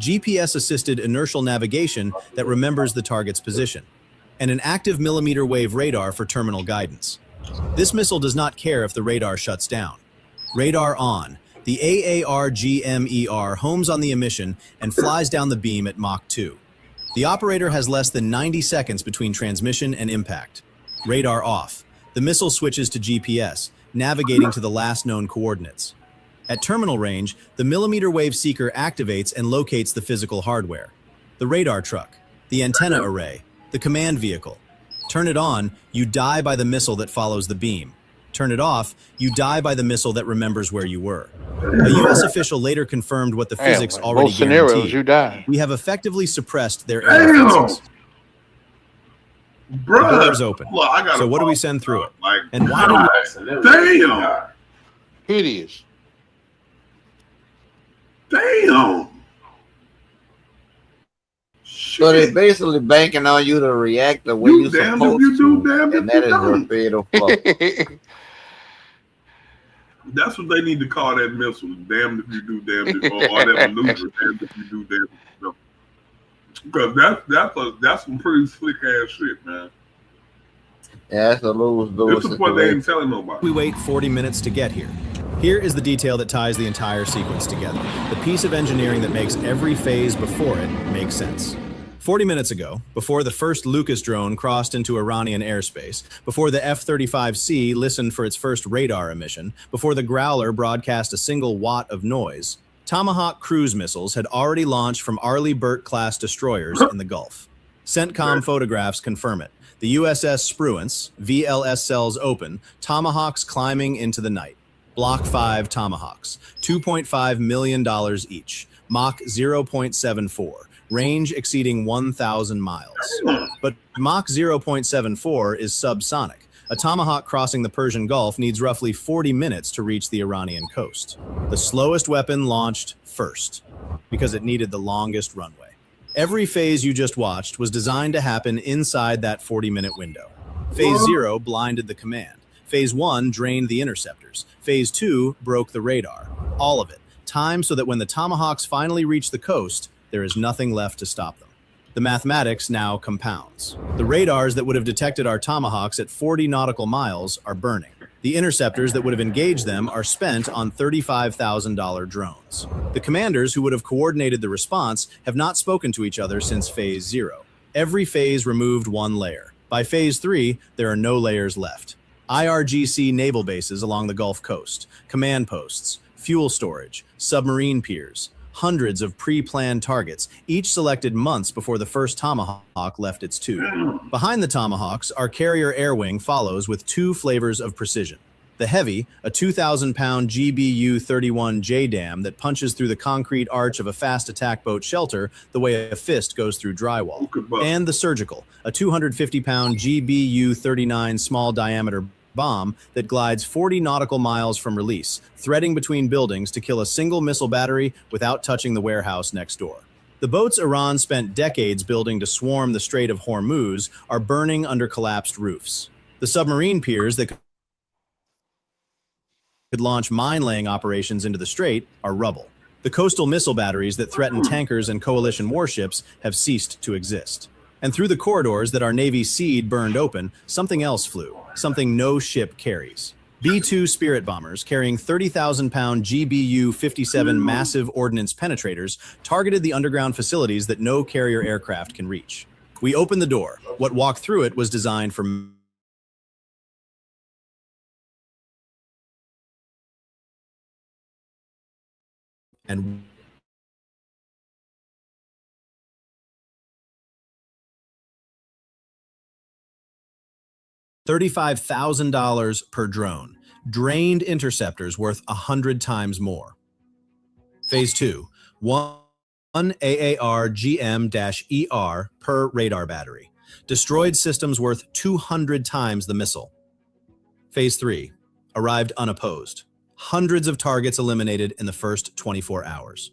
I: GPS-assisted inertial navigation that remembers the target's position, and an active millimeter wave radar for terminal guidance. This missile does not care if the radar shuts down. Radar on, the AARGMER homes on the emission and flies down the beam at Mach 2. The operator has less than 90 seconds between transmission and impact. Radar off, the missile switches to GPS, navigating to the last known coordinates. At terminal range, the millimeter wave seeker activates and locates the physical hardware. The radar truck, the antenna array, the command vehicle. Turn it on, you die by the missile that follows the beam. Turn it off, you die by the missile that remembers where you were. A U.S. official later confirmed what the physics already guaranteed.
B: You die.
I: We have effectively suppressed their air defenses. The door's open. So what do we send through it? And why do we...
C: Damn!
B: Hideous.
C: Damn!
D: So they're basically banking on you to react the way you're supposed to, and that is your fatal flaw.
C: That's what they need to call that missile. Damned if you do, damned if, or that maneuver. Damned if you do, damned if you don't. Because that's some pretty slick ass shit, man.
D: Yeah, that's a lose-lose.
C: This is what they ain't telling nobody.
I: We wait 40 minutes to get here. Here is the detail that ties the entire sequence together. The piece of engineering that makes every phase before it make sense. 40 minutes ago, before the first Lucas drone crossed into Iranian airspace, before the F-35C listened for its first radar emission, before the Growler broadcast a single watt of noise, Tomahawk cruise missiles had already launched from Arleigh Burke-class destroyers in the Gulf. CENTCOM photographs confirm it. The USS Spruance, VLS cells open, Tomahawks climbing into the night. Block 5 Tomahawks, $2.5 million each, Mach 0.74. Range exceeding 1,000 miles. But Mach 0.74 is subsonic. A Tomahawk crossing the Persian Gulf needs roughly 40 minutes to reach the Iranian coast. The slowest weapon launched first, because it needed the longest runway. Every phase you just watched was designed to happen inside that 40-minute window. Phase 0 blinded the command. Phase 1 drained the interceptors. Phase 2 broke the radar. All of it, timed so that when the Tomahawks finally reach the coast, there is nothing left to stop them. The mathematics now compounds. The radars that would have detected our Tomahawks at 40 nautical miles are burning. The interceptors that would have engaged them are spent on $35,000 drones. The commanders who would have coordinated the response have not spoken to each other since Phase 0. Every phase removed one layer. By Phase 3, there are no layers left. IRGC naval bases along the Gulf Coast, command posts, fuel storage, submarine piers, hundreds of pre-planned targets, each selected months before the first Tomahawk left its tube. Behind the Tomahawks, our carrier air wing follows with 2 flavors of precision. The heavy, a 2,000-pound GBU-31 JDAM that punches through the concrete arch of a fast attack boat shelter the way a fist goes through drywall. And the surgical, a 250-pound GBU-39 small-diameter bomb that glides 40 nautical miles from release, threading between buildings to kill a single missile battery without touching the warehouse next door. The boats Iran spent decades building to swarm the Strait of Hormuz are burning under collapsed roofs. The submarine piers that could launch mine-laying operations into the strait are rubble. The coastal missile batteries that threaten tankers and coalition warships have ceased to exist. And through the corridors that our Navy's seed burned open, something else flew, something no ship carries. B-2 Spirit bombers carrying 30,000-pound GBU-57 massive ordnance penetrators targeted the underground facilities that no carrier aircraft can reach. We opened the door. What walked through it was designed for and $35,000 per drone, drained interceptors worth 100 times more. Phase 2, one AAR-GM-ER per radar battery, destroyed systems worth 200 times the missile. Phase 3, arrived unopposed, hundreds of targets eliminated in the first 24 hours.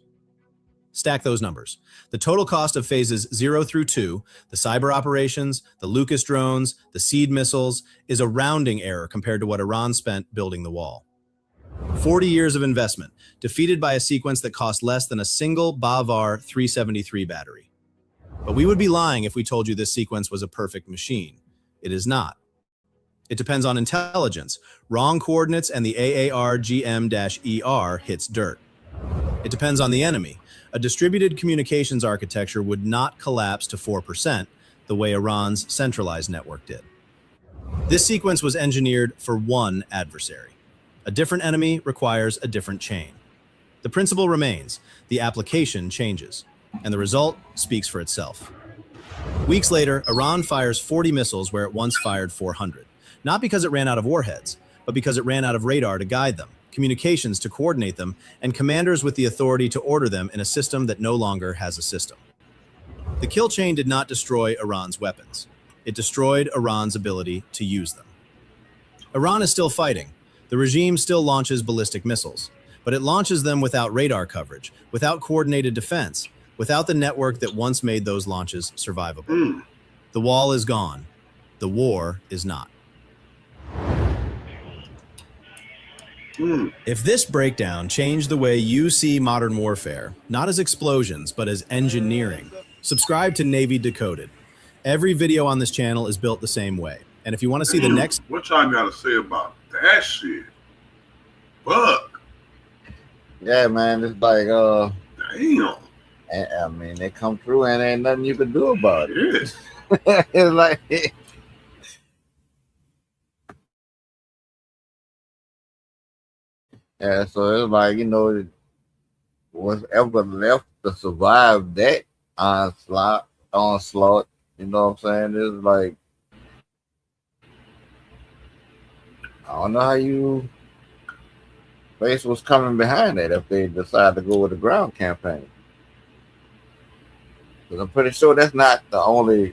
I: Stack those numbers. The total cost of phases 0 through 2, the cyber operations, the Lucas drones, the seed missiles, is a rounding error compared to what Iran spent building the wall. 40 years of investment, defeated by a sequence that cost less than a single Bavar 373 battery. But we would be lying if we told you this sequence was a perfect machine. It is not. It depends on intelligence. Wrong coordinates and the AAR-GM-ER hits dirt. It depends on the enemy. A distributed communications architecture would not collapse to 4% the way Iran's centralized network did. This sequence was engineered for one adversary. A different enemy requires a different chain. The principle remains, the application changes, and the result speaks for itself. Weeks later, Iran fires 40 missiles where it once fired 400. Not because it ran out of warheads, but because it ran out of radar to guide them, communications to coordinate them, and commanders with the authority to order them in a system that no longer has a system. The kill chain did not destroy Iran's weapons. It destroyed Iran's ability to use them. Iran is still fighting. The regime still launches ballistic missiles, but it launches them without radar coverage, without coordinated defense, without the network that once made those launches survivable. The wall is gone. The war is not. If this breakdown changed the way you see modern warfare, not as explosions, but as engineering, subscribe to Navy Decoded. Every video on this channel is built the same way. And if you want to see the next...
C: What y'all got to say about that shit? Fuck.
D: Yeah, man, it's like,
C: damn.
D: I mean, they come through and ain't nothing you can do about it.
C: Yeah.
D: It's like... Yeah, so it's like, you know, whatever left to survive that onslaught, you know what I'm saying? It's like, I don't know how you face what's coming behind that if they decide to go with the ground campaign. Because I'm pretty sure that's not the only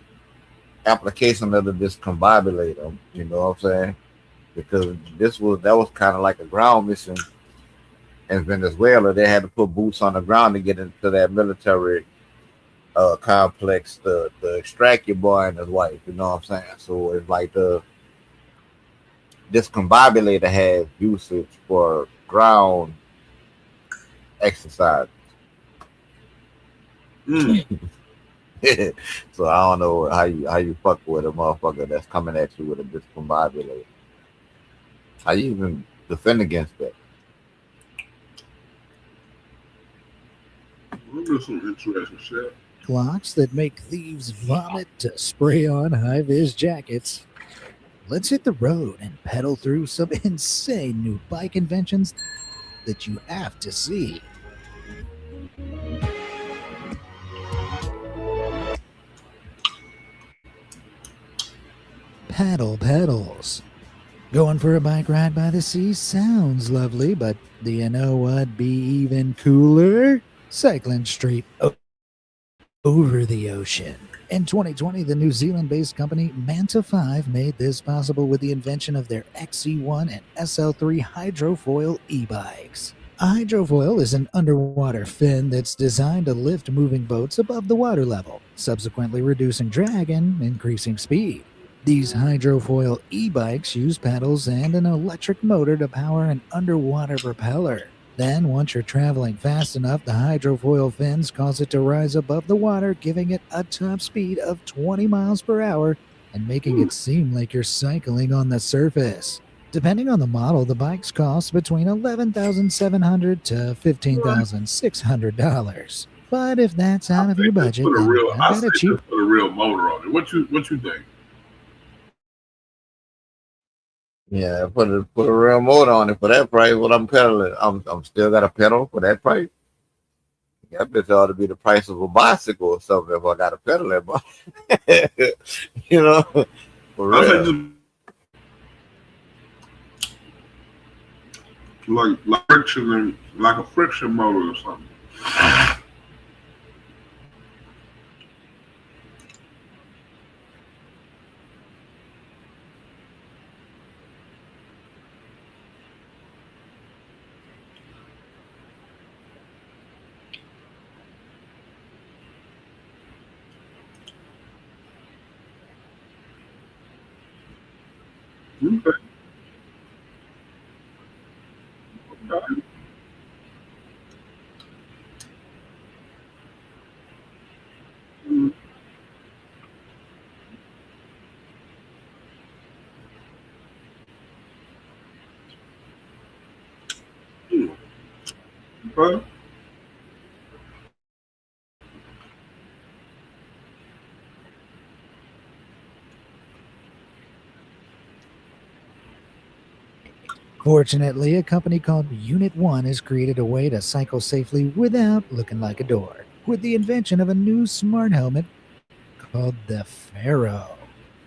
D: application of the discombobulator, you know what I'm saying? Because that was kind of like a ground mission in Venezuela. They had to put boots on the ground to get into that military complex to extract your boy and his wife, you know what I'm saying? So it's like the discombobulator has usage for ground exercise. So I don't know how you fuck with a motherfucker that's coming at you with a discombobulator. How you even defend against that?
C: Some interesting shit.
K: Clocks that make thieves vomit to spray on high-vis jackets. Let's hit the road and pedal through some insane new bike inventions that you have to see. Paddle pedals. Going for a bike ride by the sea sounds lovely, but do you know what'd be even cooler? Cycling straight over the ocean. In 2020, the New Zealand-based company Manta 5 made this possible with the invention of their XC1 and SL3 hydrofoil e-bikes. A hydrofoil is an underwater fin that's designed to lift moving boats above the water level, subsequently reducing drag and increasing speed. These hydrofoil e-bikes use pedals and an electric motor to power an underwater propeller. Then, once you're traveling fast enough, the hydrofoil fins cause it to rise above the water, giving it a top speed of 20 miles per hour and making it seem like you're cycling on the surface. Depending on the model, the bikes cost between $11,700 to $15,600. But if that's out of your budget, then I've got a cheap.
C: Just put a real motor on it. What you think?
D: Yeah, put a real motor on it for that price. What I'm pedaling, I'm still got a pedal for that price. That bitch ought to be the price of a bicycle or something if I got a pedal that bike. You know, for real.
C: Like friction and like a friction motor or something. Okay. Okay. Okay.
K: Fortunately, a company called Unit 1 has created a way to cycle safely without looking like a door, with the invention of a new smart helmet called the Pharaoh.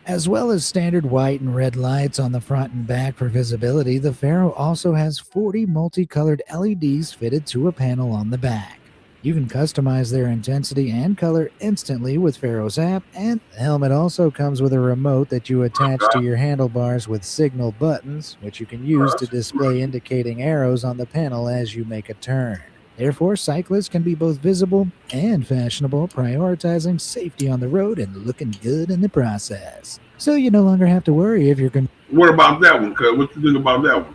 K: As well as standard white and red lights on the front and back for visibility, the Pharaoh also has 40 multicolored LEDs fitted to a panel on the back. You can customize their intensity and color instantly with Pharaoh's app, and the helmet also comes with a remote that you attach to your handlebars with signal buttons, which you can use to display indicating arrows on the panel as you make a turn. Therefore, cyclists can be both visible and fashionable, prioritizing safety on the road and looking good in the process. So you no longer have to worry if you're going.
C: What about that one, cuz? What you think about that one?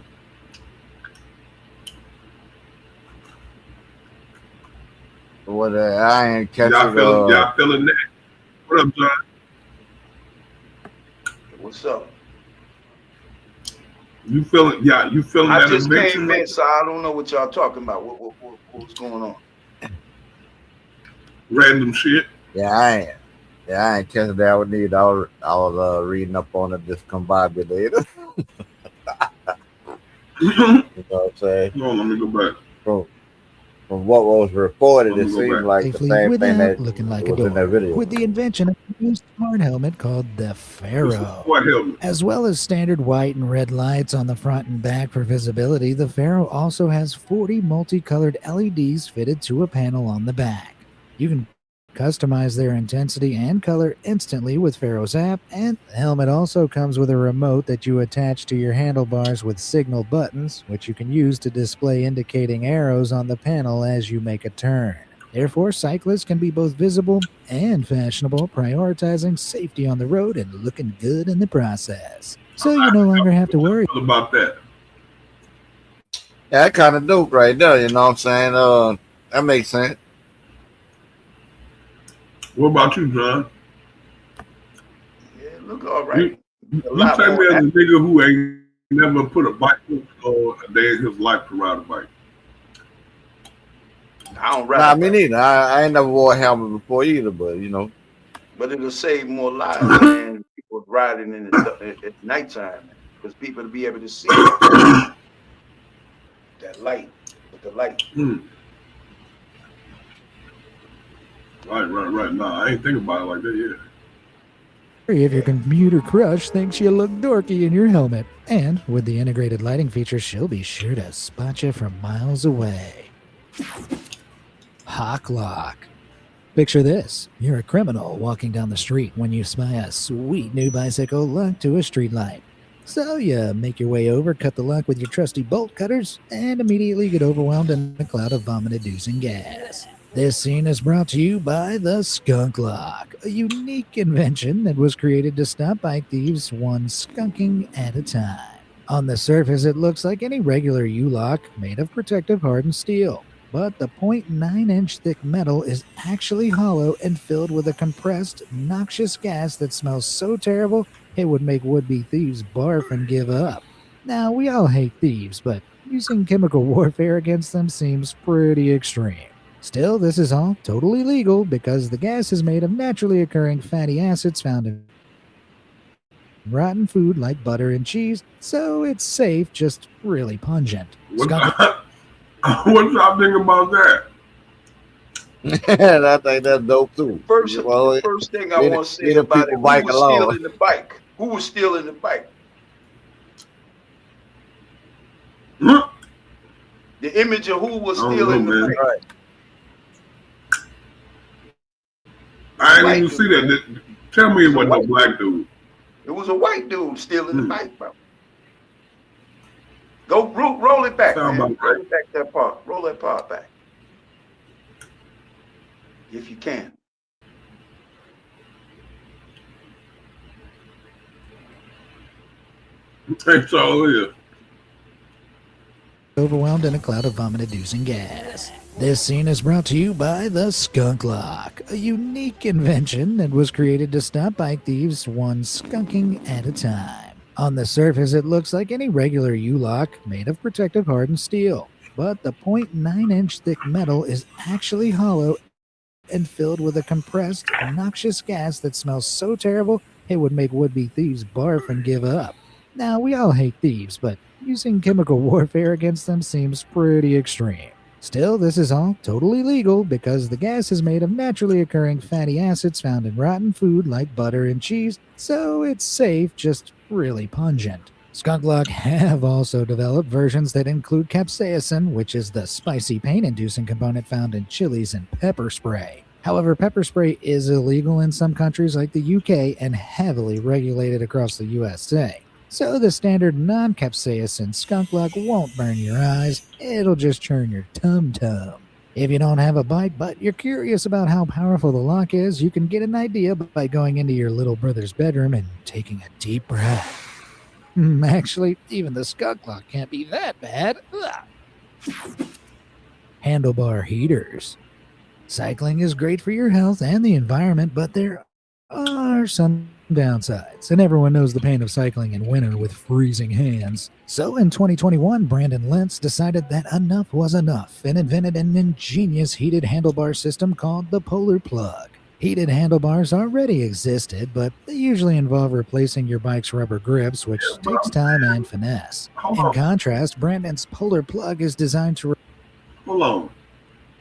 D: What I ain't catching.
C: Y'all feeling that? What up, John?
L: What's up?
C: You feeling? Yeah, you feeling
L: I
C: that
L: just
C: invention?
L: came in, so I don't know what y'all talking about. What's going on?
C: Random shit.
D: Yeah, I ain't catching that. I would need. I was reading up on it discombobulator. You know what I'm saying?
C: No, let me go back.
D: From what was reported, it seemed like the same thing that
K: looking like
D: was
K: a
D: in that video.
K: With the invention of a new smart helmet called the Pharaoh. As well as standard white and red lights on the front and back for visibility, the Pharaoh also has 40 multicolored LEDs fitted to a panel on the back. You can customize their intensity and color instantly with Pharaoh's app, and the helmet also comes with a remote that you attach to your handlebars with signal buttons, which you can use to display indicating arrows on the panel as you make a turn. Therefore, cyclists can be both visible and fashionable, prioritizing safety on the road and looking good in the process. So you no longer have to worry
C: about that.
D: Yeah, that kind of dope right there. You know what I'm saying? That makes sense.
C: What about you, John?
L: Yeah, look all right.
C: You tell me as a nigga who ain't never put a bike on a day in his life to ride a bike.
L: I don't ride.
D: Nah, me neither. I ain't never wore a helmet before either, but you know.
L: But it'll save more lives than people riding in at nighttime, because people to be able to see that light with the light.
C: Right. Nah, I ain't thinking about it like that yet.
K: if your computer crush thinks you look dorky in your helmet. And with the integrated lighting feature, she'll be sure to spot you from miles away. Hawk Lock. Picture this. You're a criminal walking down the street when you spy a sweet new bicycle locked to a street light. So you make your way over, cut the lock with your trusty bolt cutters, and immediately get overwhelmed in a cloud of vomit-inducing gas. This scene is brought to you by the Skunk Lock, a unique invention that was created to stop bike thieves one skunking at a time. On the surface, it looks like any regular U-lock made of protective hardened steel, but the 0.9-inch thick metal is actually hollow and filled with a compressed, noxious gas that smells so terrible it would make would-be thieves barf and give up. Now, we all hate thieves, but using chemical warfare against them seems pretty extreme. Still, this is all totally legal because the gas is made of naturally occurring fatty acids found in rotten food like butter and cheese, so it's safe, just really pungent.
C: What y'all think about that?
D: And I think that's dope too.
L: The first thing I want to say about it, who was stealing the bike? Who was stealing the bike? The image of who was stealing the bike.
D: Right.
C: I didn't even see that. Tell me it wasn't no black dude.
L: It was a white dude stealing the bike, bro. Go roll it back, man. Roll it back that part. Roll that part back. If you can.
C: That's all it is.
K: Overwhelmed in a cloud of vomit-inducing gas. This scene is brought to you by the Skunk Lock, a unique invention that was created to stop bike thieves one skunking at a time. On the surface, it looks like any regular U-lock made of protective hardened steel, but the 0.9-inch thick metal is actually hollow and filled with a compressed, noxious gas that smells so terrible it would make would-be thieves barf and give up. Now, we all hate thieves, but using chemical warfare against them seems pretty extreme. Still, this is all totally legal because the gas is made of naturally occurring fatty acids found in rotten food like butter and cheese, so it's safe, just really pungent. Skunk Lock have also developed versions that include capsaicin, which is the spicy pain-inducing component found in chilies and pepper spray. However, pepper spray is illegal in some countries like the UK and heavily regulated across the USA. So the standard non-capsaicin Skunk Lock won't burn your eyes, it'll just churn your tum-tum. If you don't have a bike but you're curious about how powerful the lock is, you can get an idea by going into your little brother's bedroom and taking a deep breath. Actually, even the Skunk Lock can't be that bad. Handlebar heaters. Cycling is great for your health and the environment, but there are some downsides, and everyone knows the pain of cycling in winter with freezing hands. So in 2021, Brandon Lentz decided that enough was enough and invented an ingenious heated handlebar system called the Polar Plug. Heated handlebars already existed, but they usually involve replacing your bike's rubber grips, which takes time and finesse. In contrast, Brandon's Polar Plug is designed to...
C: Hold on.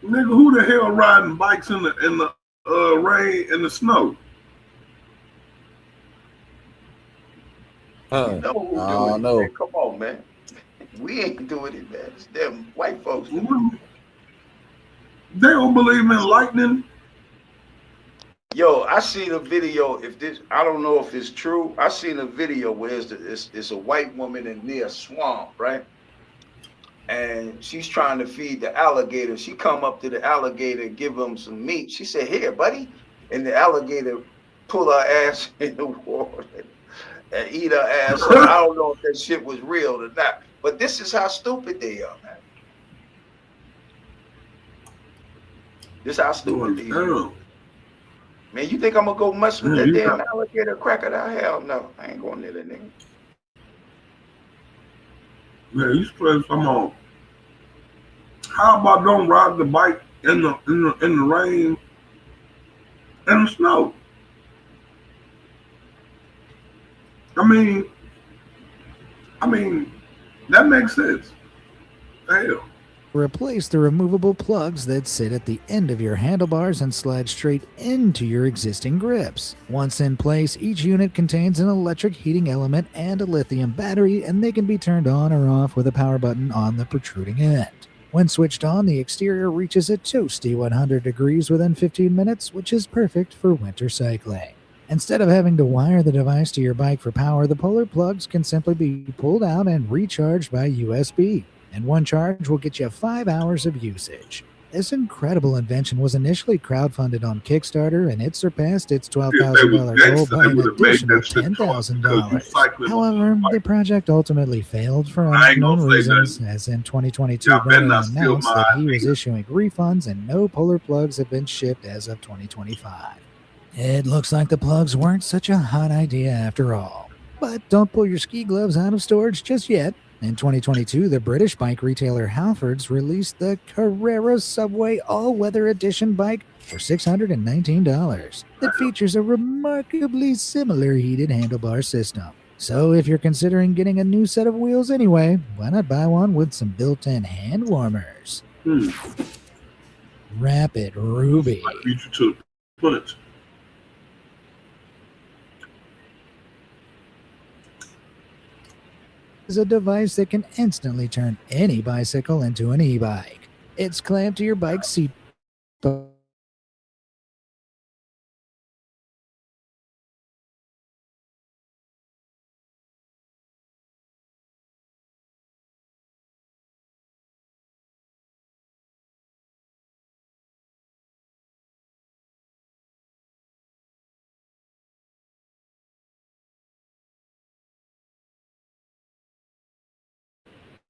C: Nigga, who the hell riding bikes in the rain and the snow?
L: You know who doing it, man. Come on, man. We ain't doing it, man. It's them white folks doing it.
C: They don't believe in lightning.
L: Yo, I seen a video. I don't know if it's true. I seen a video where it's a white woman in near a swamp, right? And she's trying to feed the alligator. She come up to the alligator and give him some meat. She said, "Here, buddy," and the alligator pull her ass in the water and eat her ass up. I don't know if that shit was real or not, but this is how stupid they are, man. This is how stupid they are. Man, you think I'm gonna go mess with that damn alligator crocodile? Hell no, I ain't going near that nigga.
C: Yeah, you spread some on. How about don't ride the bike in the rain and the snow? I mean, that makes sense. Hell.
K: Replace the removable plugs that sit at the end of your handlebars and slide straight into your existing grips. Once in place, each unit contains an electric heating element and a lithium battery, and they can be turned on or off with a power button on the protruding end. When switched on, the exterior reaches a toasty 100 degrees within 15 minutes, which is perfect for winter cycling. Instead of having to wire the device to your bike for power, the Polar Plugs can simply be pulled out and recharged by USB. And one charge will get you 5 hours of usage. This incredible invention was initially crowdfunded on Kickstarter, and it surpassed its
C: If they was
K: $12,000 goal
C: gangster,
K: by
C: they
K: an
C: would have made
K: additional
C: that shit tough because you
K: $10,000.
C: cycling on
K: However, the
C: like,
K: project ultimately failed for
C: I ain't
K: unknown
C: gonna say
K: reasons,
C: nothing.
K: as in 2022,
C: Y'all better
K: Brennan
C: not steal
K: announced
C: my
K: that he was
C: idea.
K: issuing refunds and no puller plugs have been shipped as of 2025. It looks like the plugs weren't such a hot idea after all. But don't pull your ski gloves out of storage just yet. In 2022, the British bike retailer Halfords released the Carrera Subway All-Weather Edition bike for $619. It features a remarkably similar heated handlebar system. So if you're considering getting a new set of wheels anyway, why not buy one with some built-in hand warmers? Rapid Ruby.
C: I beat you to the punch.
K: Is a device that can instantly turn any bicycle into an e-bike. It's clamped to your bike's seat.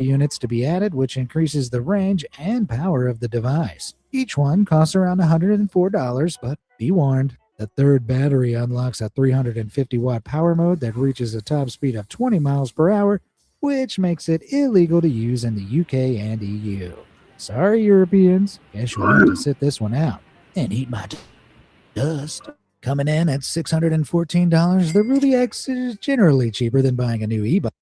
K: Units to be added, which increases the range and power of the device. Each one costs around $104, but be warned, the third battery unlocks a 350-watt power mode that reaches a top speed of 20 miles per hour, which makes it illegal to use in the UK and EU. Sorry, Europeans. Guess you'll have to sit this one out and eat my dust. Coming in at $614, the Ruby X is generally cheaper than buying a new e-bike.